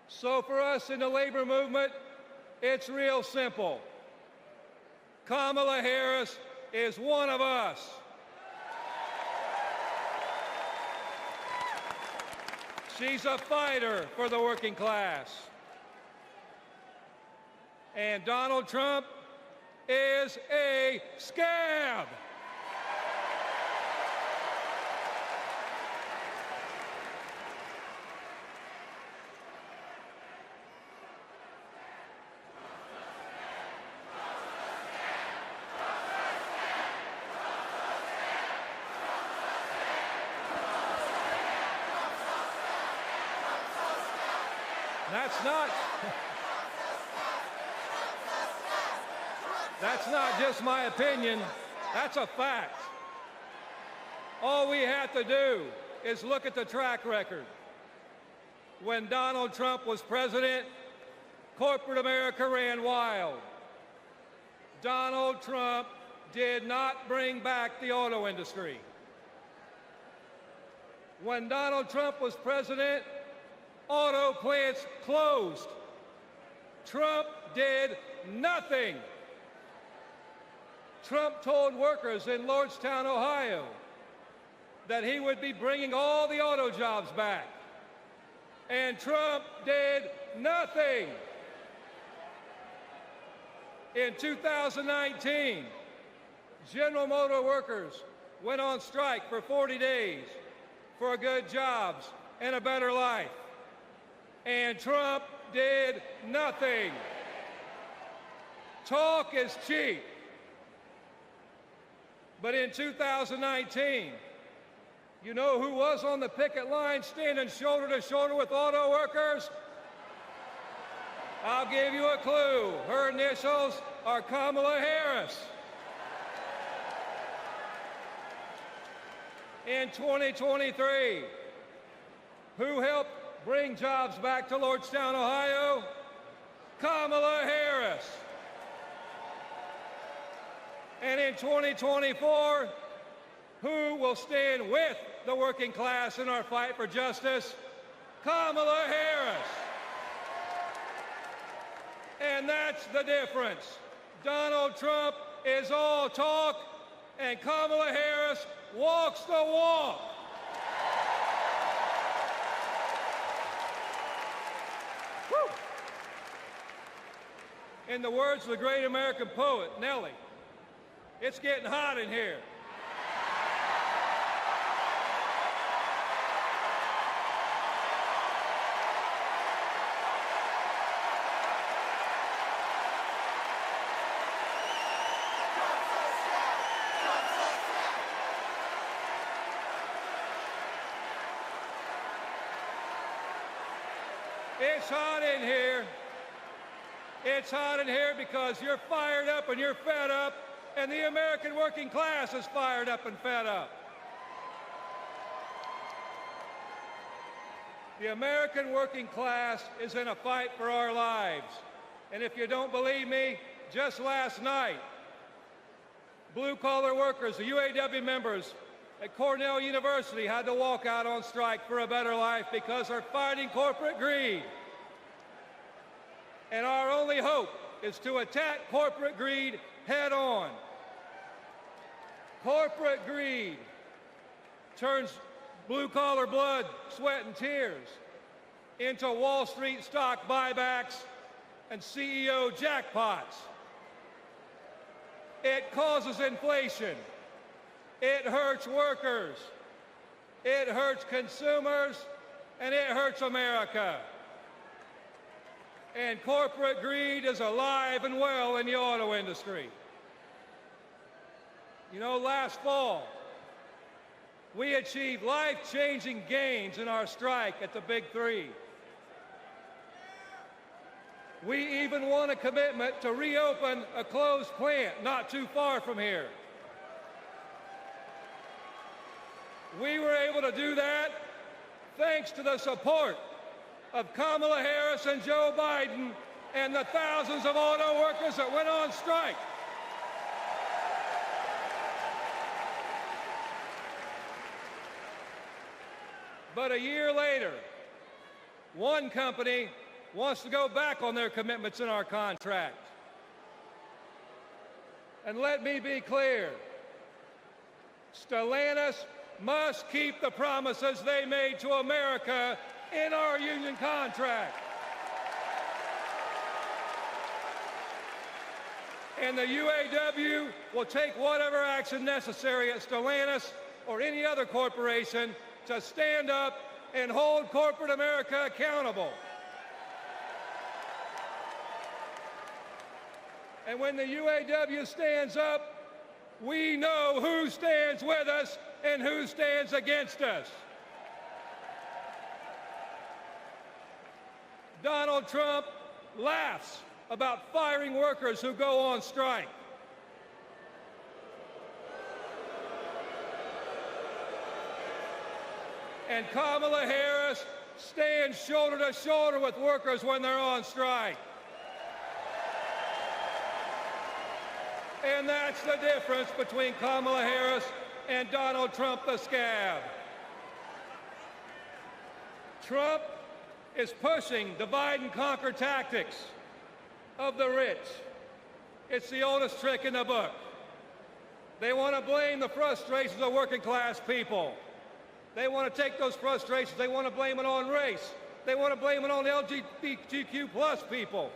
So for us in the labor movement, it's real simple. Kamala Harris is one of us. She's a fighter for the working class. And Donald Trump is a scab. That's not just my opinion, that's a fact. All we have to do is look at the track record. When Donald Trump was president, corporate America ran wild. Donald Trump did not bring back the auto industry. When Donald Trump was president, auto plants closed. Trump did nothing. Trump told workers in Lordstown, Ohio, that he would be bringing all the auto jobs back. And Trump did nothing. In 2019, General Motor workers went on strike for 40 days for good jobs and a better life. And Trump did nothing. Talk is cheap. But in 2019, you know who was on the picket line standing shoulder to shoulder with auto workers? I'll give you a clue. Her initials are Kamala Harris. In 2023, who helped bring jobs back to Lordstown, Ohio? Kamala Harris. And in 2024, who will stand with the working class in our fight for justice? Kamala Harris. And that's the difference. Donald Trump is all talk, and Kamala Harris walks the walk. Woo. In the words of the great American poet, Nellie, it's getting hot in here. It's hot in here. It's hot in here because you're fired up and you're fed up, and the American working class is fired up and fed up. The American working class is in a fight for our lives. And if you don't believe me, just last night, blue-collar workers, the UAW members at Cornell University had to walk out on strike for a better life because they're fighting corporate greed. And our only hope is to attack corporate greed head on. Corporate greed turns blue-collar blood, sweat, and tears into Wall Street stock buybacks and CEO jackpots. It causes inflation. It hurts workers. It hurts consumers, and it hurts America. And corporate greed is alive and well in the auto industry. You know, last fall, we achieved life-changing gains in our strike at the Big Three. We even won a commitment to reopen a closed plant not too far from here. We were able to do that thanks to the support of Kamala Harris and Joe Biden and the thousands of auto workers that went on strike. But a year later, one company wants to go back on their commitments in our contract. And let me be clear, Stellantis must keep the promises they made to America in our union contract. And the UAW will take whatever action necessary at Stellantis or any other corporation to stand up and hold corporate America accountable. And when the UAW stands up, we know who stands with us and who stands against us. Donald Trump laughs about firing workers who go on strike. And Kamala Harris stands shoulder to shoulder with workers when they're on strike. And that's the difference between Kamala Harris and Donald Trump the scab. Trump is pushing divide and conquer tactics of the rich. It's the oldest trick in the book. They want to blame the frustrations of working class people. They want to take those frustrations, they want to blame it on race. They want to blame it on LGBTQ plus people.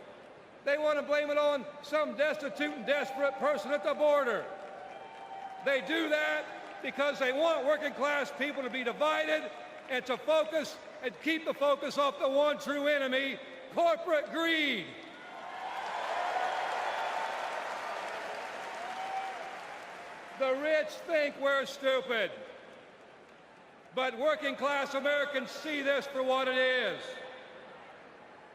They want to blame it on some destitute and desperate person at the border. They do that because they want working class people to be divided and to focus and keep the focus off the one true enemy, corporate greed. The rich think we're stupid, but working class Americans see this for what it is.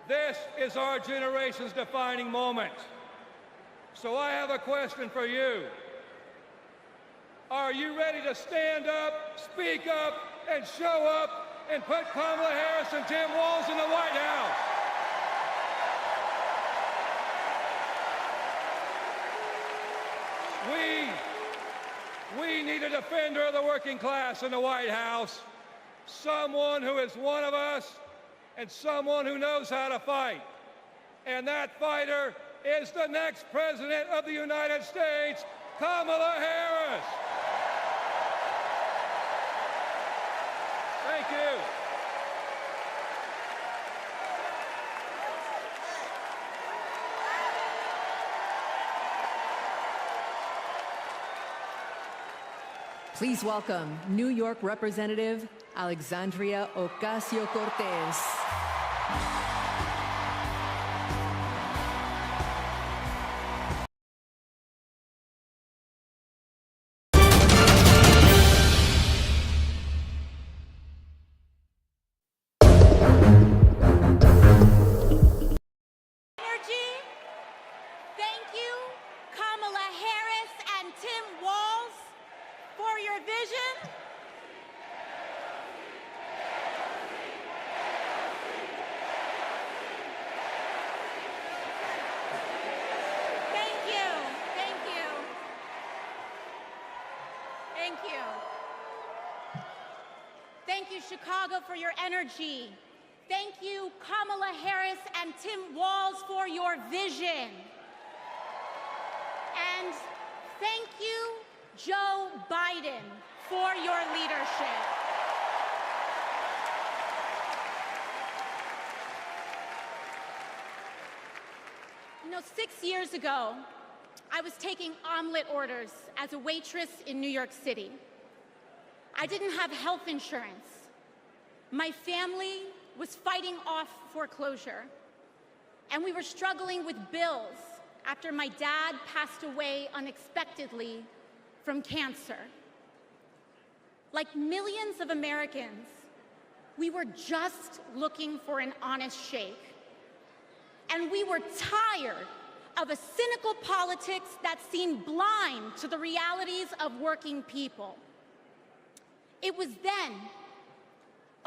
This is our generation's defining moment. So I have a question for you. Are you ready to stand up, speak up, and show up and put Kamala Harris and Tim Walz in the White House? We need a defender of the working class in the White House, someone who is one of us and someone who knows how to fight. And that fighter is the next President of the United States, Kamala Harris. Thank you. Please welcome New York Representative Alexandria Ocasio-Cortez. Thank you, Kamala Harris and Tim Walz, for your vision. Thank you. Thank you. Thank you. Thank you, Chicago, for your energy. Thank you, Kamala Harris and Tim Walz, for your vision. And thank you, Joe Biden, for your leadership. You know, 6 years ago, I was taking omelet orders as a waitress in New York City. I didn't have health insurance. My family was fighting off foreclosure, and we were struggling with bills after my dad passed away unexpectedly from cancer. Like millions of Americans, we were just looking for an honest shake. And we were tired of a cynical politics that seemed blind to the realities of working people. It was then,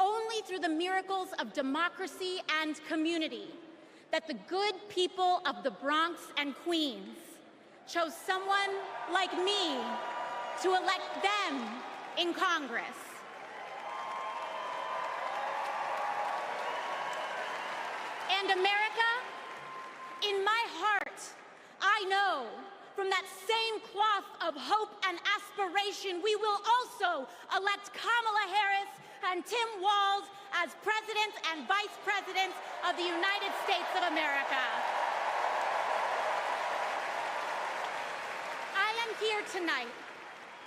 only through the miracles of democracy and community, that the good people of the Bronx and Queens chose someone like me to elect them in Congress. And America, in my heart, I know from that same cloth of hope and aspiration, we will also elect Kamala Harris and Tim Walz as President and Vice President of the United States of America. I am here tonight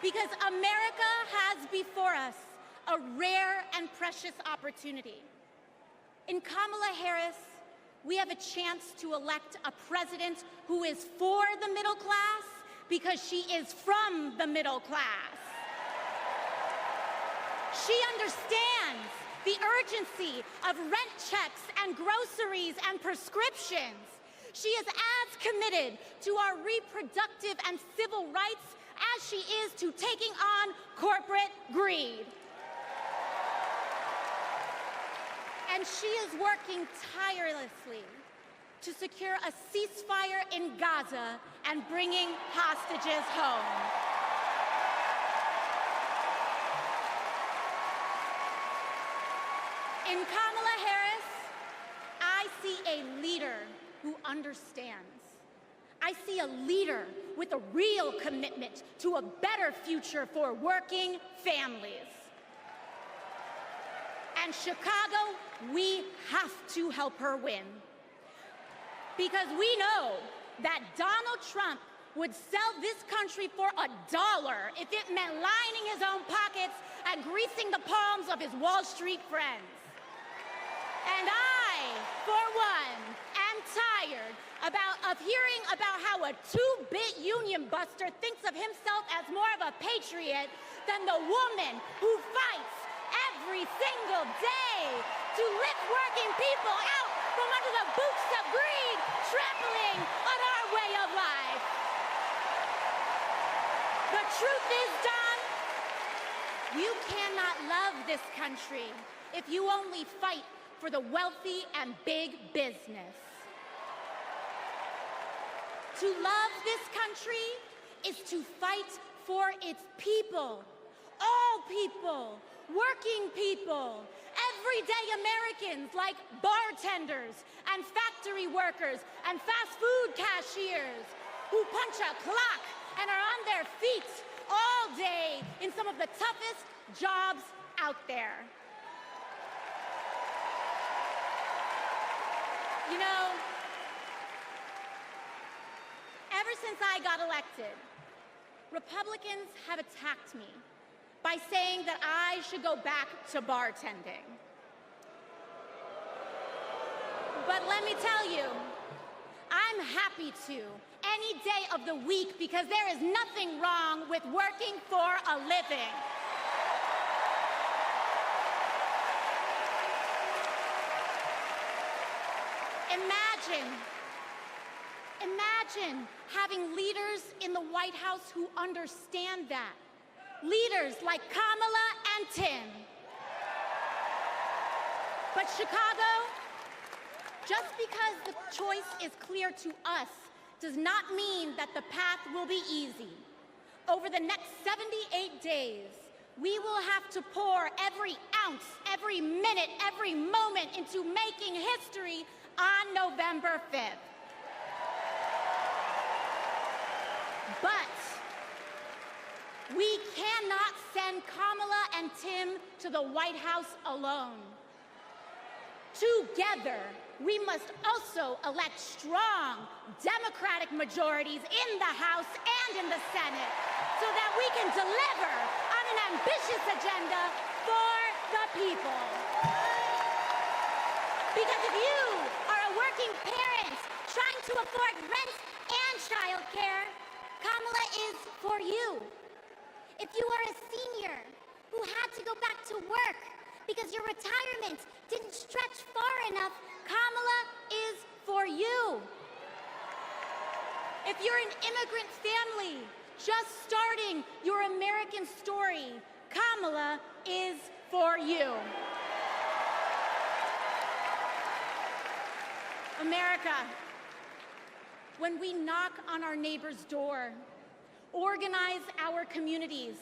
because America has before us a rare and precious opportunity. In Kamala Harris, we have a chance to elect a president who is for the middle class because she is from the middle class. She understands the urgency of rent checks and groceries and prescriptions. She is as committed to our reproductive and civil rights as she is to taking on corporate greed. And she is working tirelessly to secure a ceasefire in Gaza and bringing hostages home. In Kamala Harris, I see a leader who understands. I see a leader with a real commitment to a better future for working families. And Chicago, we have to help her win. Because we know that Donald Trump would sell this country for $1 if it meant lining his own pockets and greasing the palms of his Wall Street friends. And I, for one, am tired of hearing about how a two-bit union buster thinks of himself as more of a patriot than the woman who fights every single day to lift working people out from under the boots of greed, trampling on our way of life. The truth is, Don, you cannot love this country if you only fight for the wealthy and big business. To love this country is to fight for its people, all people, working people, everyday Americans like bartenders and factory workers and fast food cashiers who punch a clock and are on their feet all day in some of the toughest jobs out there. You know, ever since I got elected, Republicans have attacked me by saying that I should go back to bartending. But let me tell you, I'm happy to any day of the week because there is nothing wrong with working for a living. Imagine having leaders in the White House who understand that. Leaders like Kamala and Tim. But Chicago, just because the choice is clear to us does not mean that the path will be easy. Over the next 78 days, we will have to pour every ounce, every minute, every moment into making history on November 5th. But we cannot send Kamala and Tim to the White House alone. Together, we must also elect strong Democratic majorities in the House and in the Senate so that we can deliver on an ambitious agenda for the people. Because if you are a working parent trying to afford rent and childcare, Kamala is for you. If you are a senior who had to go back to work because your retirement didn't stretch far enough, Kamala is for you. If you're an immigrant family just starting your American story, Kamala is for you. America, when we knock on our neighbor's door, organize our communities,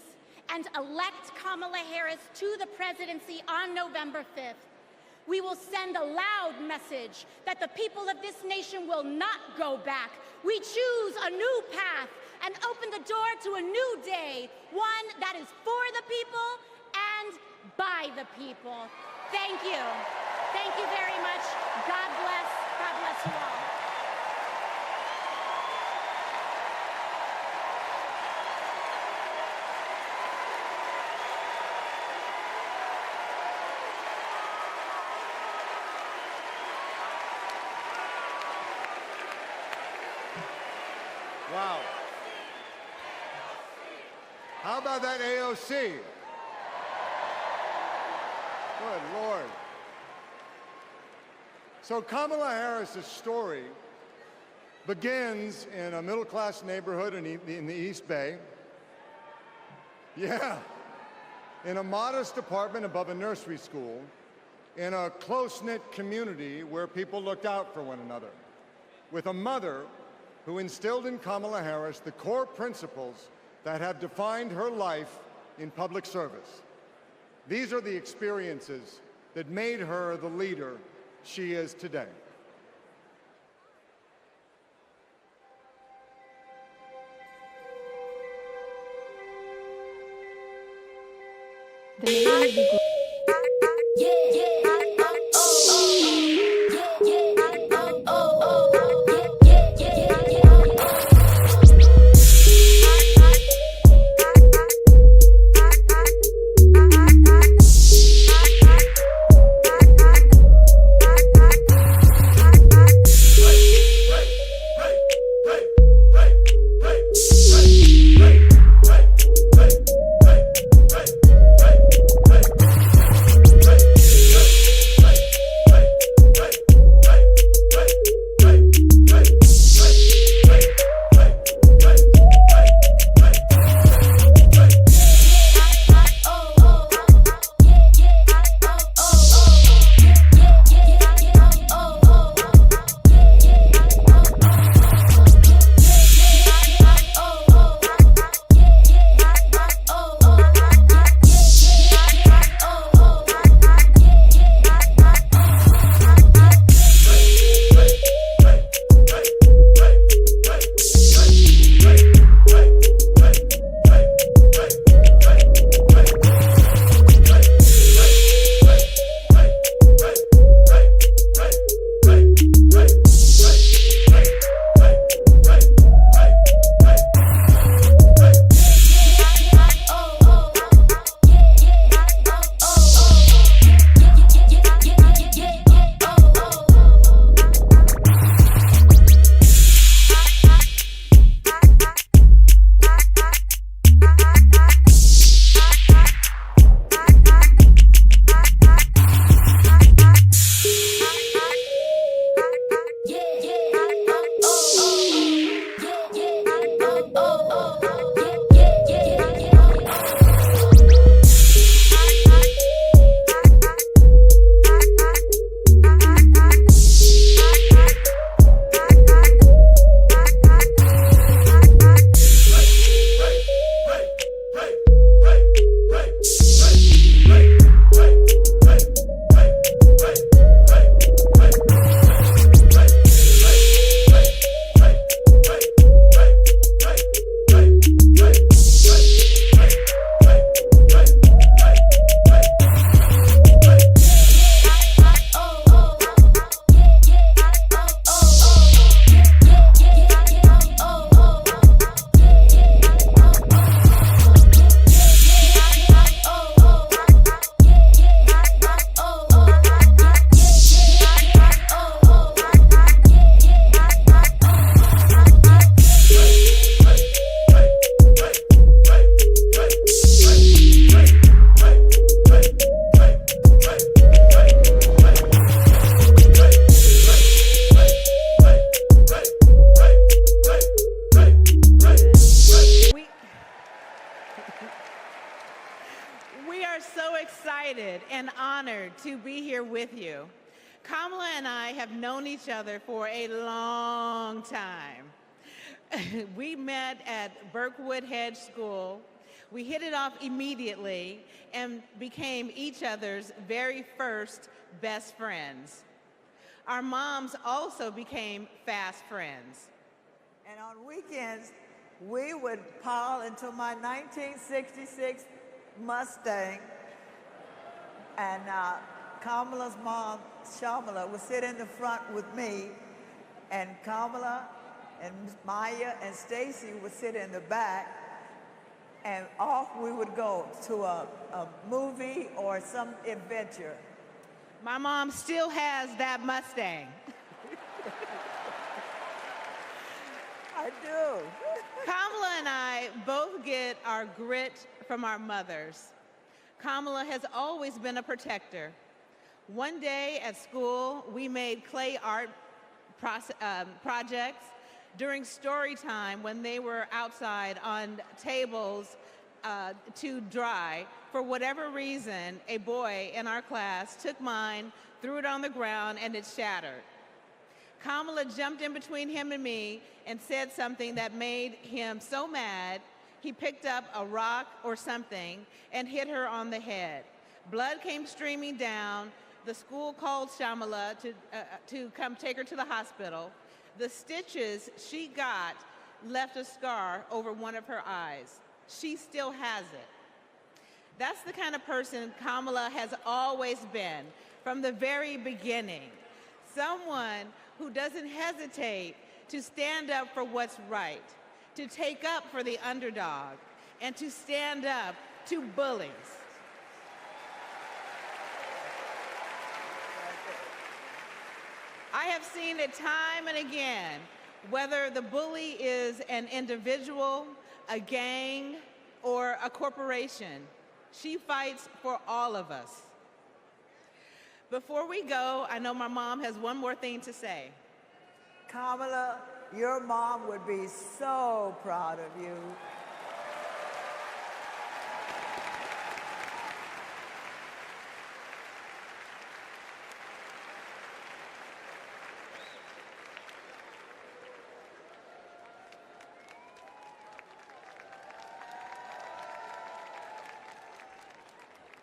and elect Kamala Harris to the presidency on November 5th, we will send a loud message that the people of this nation will not go back. We choose a new path and open the door to a new day, one that is for the people and by the people. Thank you. Thank you very much. God bless. God bless you all. Wow. How about that AOC? Good Lord. So Kamala Harris's story begins in a middle-class neighborhood in the East Bay. Yeah. In a modest apartment above a nursery school, in a close-knit community where people looked out for one another, with a mother who instilled in Kamala Harris the core principles that have defined her life in public service. These are the experiences that made her the leader she is today. are so excited and honored to be here with you. Kamala and I have known each other for a long time. We met at Berkwood Hedge School. We hit it off immediately and became each other's very first best friends. Our moms also became fast friends. And on weekends, we would pile into my 1966 Mustang, and Kamala's mom, Shamala, would sit in the front with me, and Kamala and Maya and Stacy would sit in the back, and off we would go to a movie or some adventure. My mom still has that Mustang. I do. Kamala and I both get our grit from our mothers. Kamala has always been a protector. One day at school, we made clay art projects during story time when they were outside on tables to dry. For whatever reason, a boy in our class took mine, threw it on the ground, and it shattered. Kamala jumped in between him and me and said something that made him so mad, he picked up a rock or something and hit her on the head. Blood came streaming down. The school called Shamala to come take her to the hospital. The stitches she got left a scar over one of her eyes. She still has it. That's the kind of person Kamala has always been from the very beginning. Someone who doesn't hesitate to stand up for what's right, to take up for the underdog, and to stand up to bullies. I have seen it time and again, whether the bully is an individual, a gang, or a corporation. She fights for all of us. Before we go, I know my mom has one more thing to say. Kamala, your mom would be so proud of you.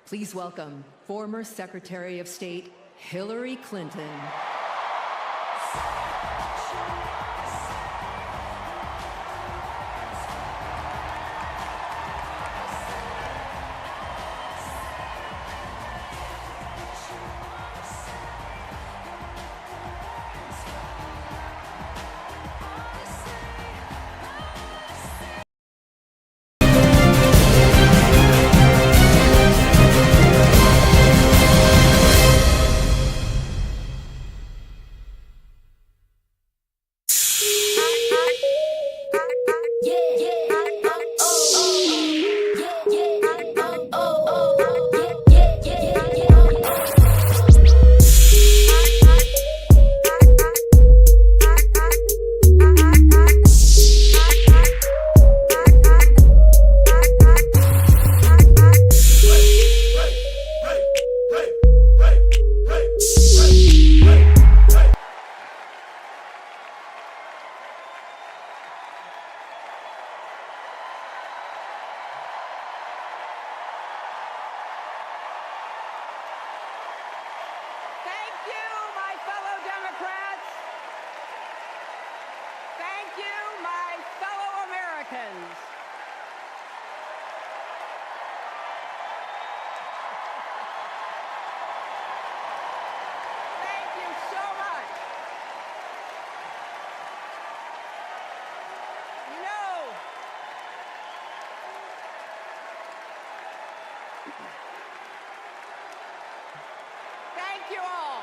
Please welcome former Secretary of State Hillary Clinton. Thank you all.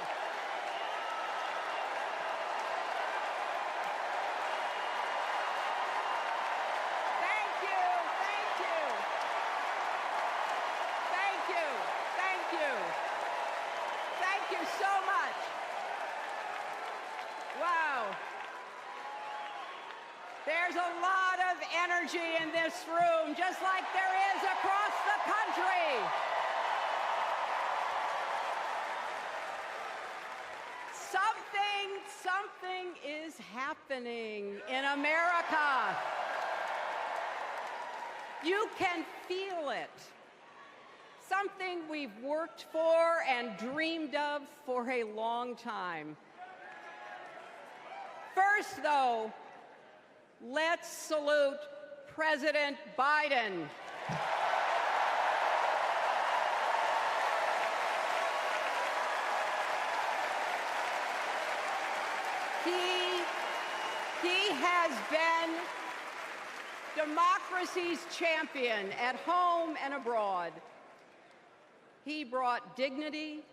Thank you, thank you. Thank you, thank you. Thank you so much. Wow. There's a lot of energy in this room, just like there is across the country. happening in America. You can feel it. Something we've worked for and dreamed of for a long time. First, though, let's salute President Biden. He has been democracy's champion at home and abroad. He brought dignity,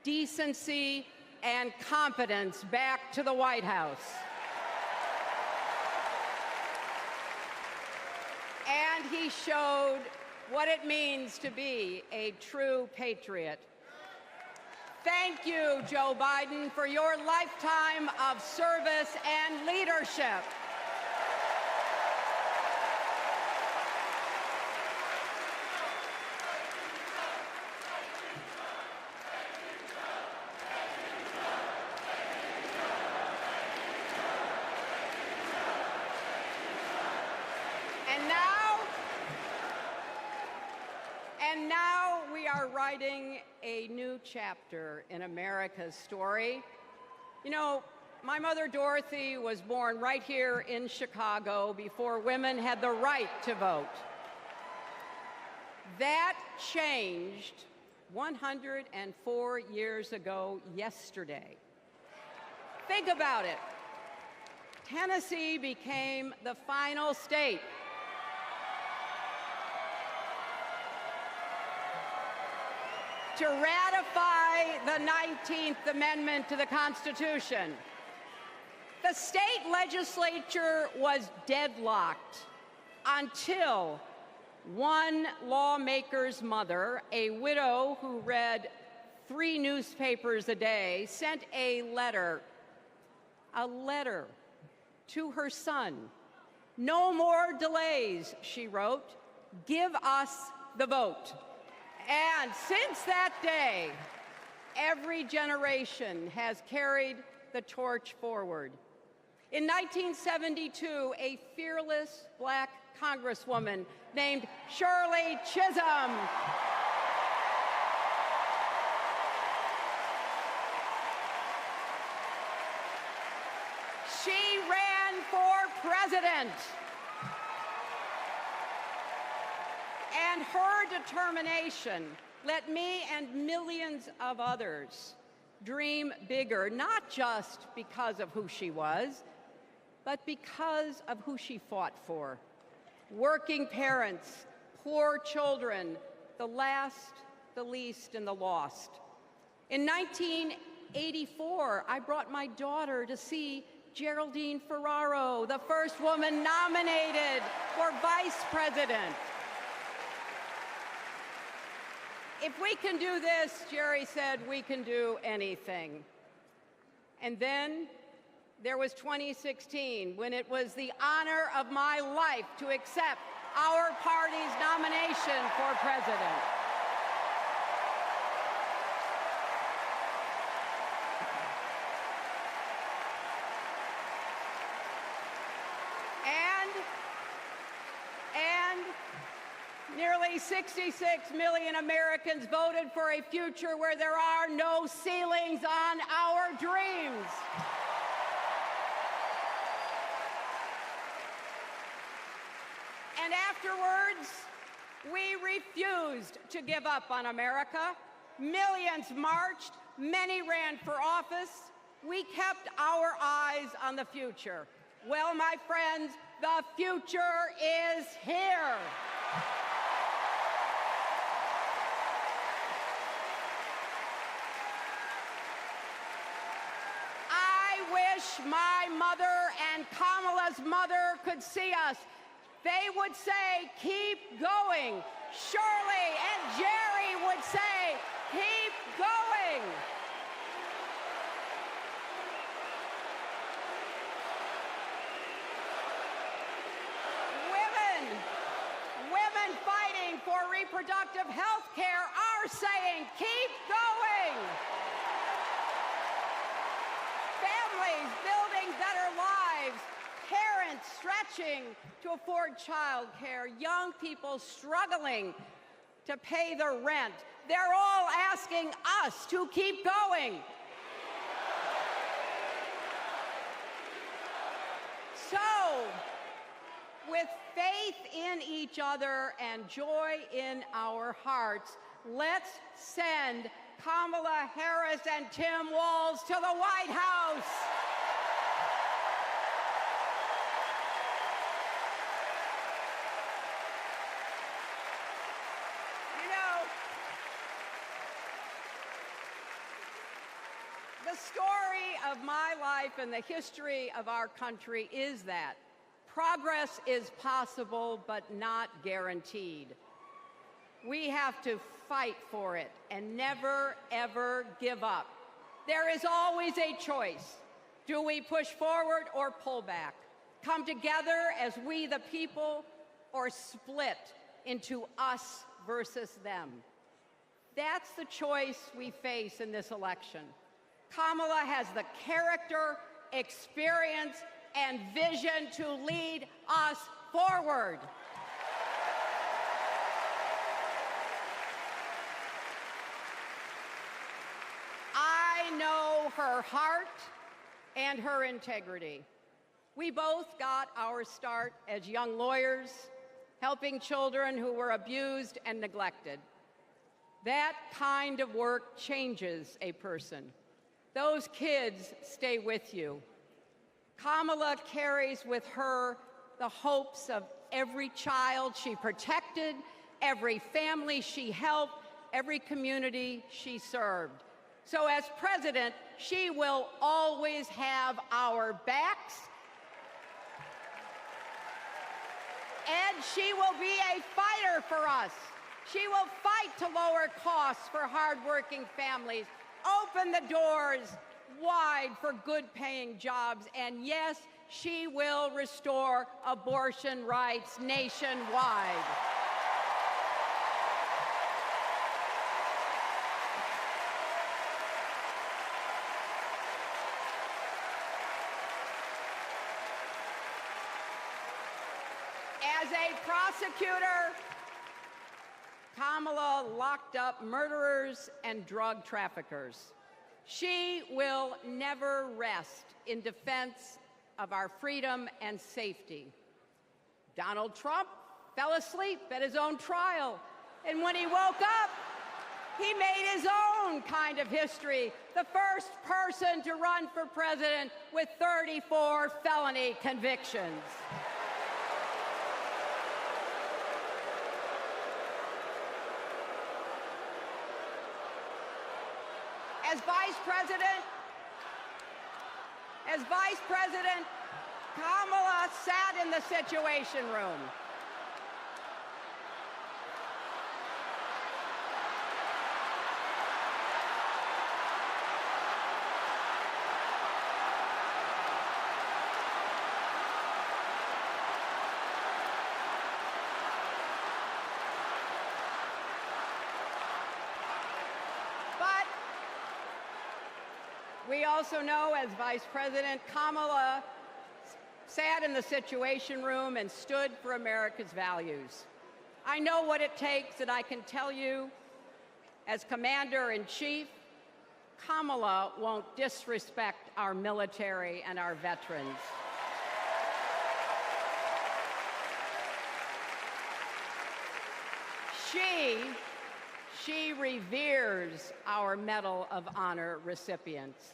decency, and competence back to the White House. And he showed what it means to be a true patriot. Thank you, Joe Biden, for your lifetime of service and leadership. And now we are writing a new chapter in America's story. You know, my mother Dorothy was born right here in Chicago before women had the right to vote. That changed 104 years ago yesterday. Think about it. Tennessee became the final state to ratify the 19th Amendment to the Constitution. The state legislature was deadlocked until one lawmaker's mother, a widow who read 3 newspapers a day, sent a letter to her son. "No more delays," she wrote. "Give us the vote." And since that day, every generation has carried the torch forward. In 1972, a fearless black congresswoman named Shirley Chisholm she ran for president. And her determination let me and millions of others dream bigger, not just because of who she was, but because of who she fought for. Working parents, poor children, the last, the least, and the lost. In 1984, I brought my daughter to see Geraldine Ferraro, the first woman nominated for vice president. If we can do this, Jerry said, we can do anything. And then there was 2016, when it was the honor of my life to accept our party's nomination for president. And nearly 66 million Americans voted for a future where there are no ceilings on our dreams. And afterwards, we refused to give up on America. Millions marched, many ran for office. We kept our eyes on the future. Well, my friends, the future is here. I wish my mother and Kamala's mother could see us. They would say, keep going. Shirley and Jerry would say, keep going. Women fighting for reproductive health care are saying, keep going. families building better lives, parents stretching to afford childcare, young people struggling to pay their rent. They're all asking us to keep going. So, with faith in each other and joy in our hearts, let's send Kamala Harris and Tim Walz to the White House. You know, the story of my life and the history of our country is that progress is possible but not guaranteed. We have to fight for it and never, ever give up. There is always a choice. Do we push forward or pull back? Come together as we the people, or split into us versus them? That's the choice we face in this election. Kamala has the character, experience, and vision to lead us forward. I know her heart and her integrity. We both got our start as young lawyers, helping children who were abused and neglected. That kind of work changes a person. Those kids stay with you. Kamala carries with her the hopes of every child she protected, every family she helped, every community she served. So as president, she will always have our backs, and she will be a fighter for us. She will fight to lower costs for hardworking families, open the doors wide for good-paying jobs, and yes, she will restore abortion rights nationwide. As a prosecutor, Kamala locked up murderers and drug traffickers. She will never rest in defense of our freedom and safety. Donald Trump fell asleep at his own trial, and when he woke up, he made his own kind of history, the first person to run for president with 34 felony convictions. As Vice President, Kamala sat in the Situation Room. We also know, as Vice President, Kamala sat in the Situation Room and stood for America's values. I know what it takes, and I can tell you, as Commander-in-Chief, Kamala won't disrespect our military and our veterans. She reveres our Medal of Honor recipients.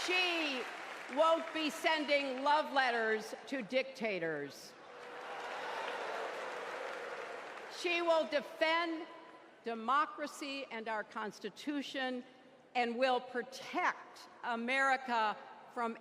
She won't be sending love letters to dictators. She will defend democracy and our Constitution and will protect America from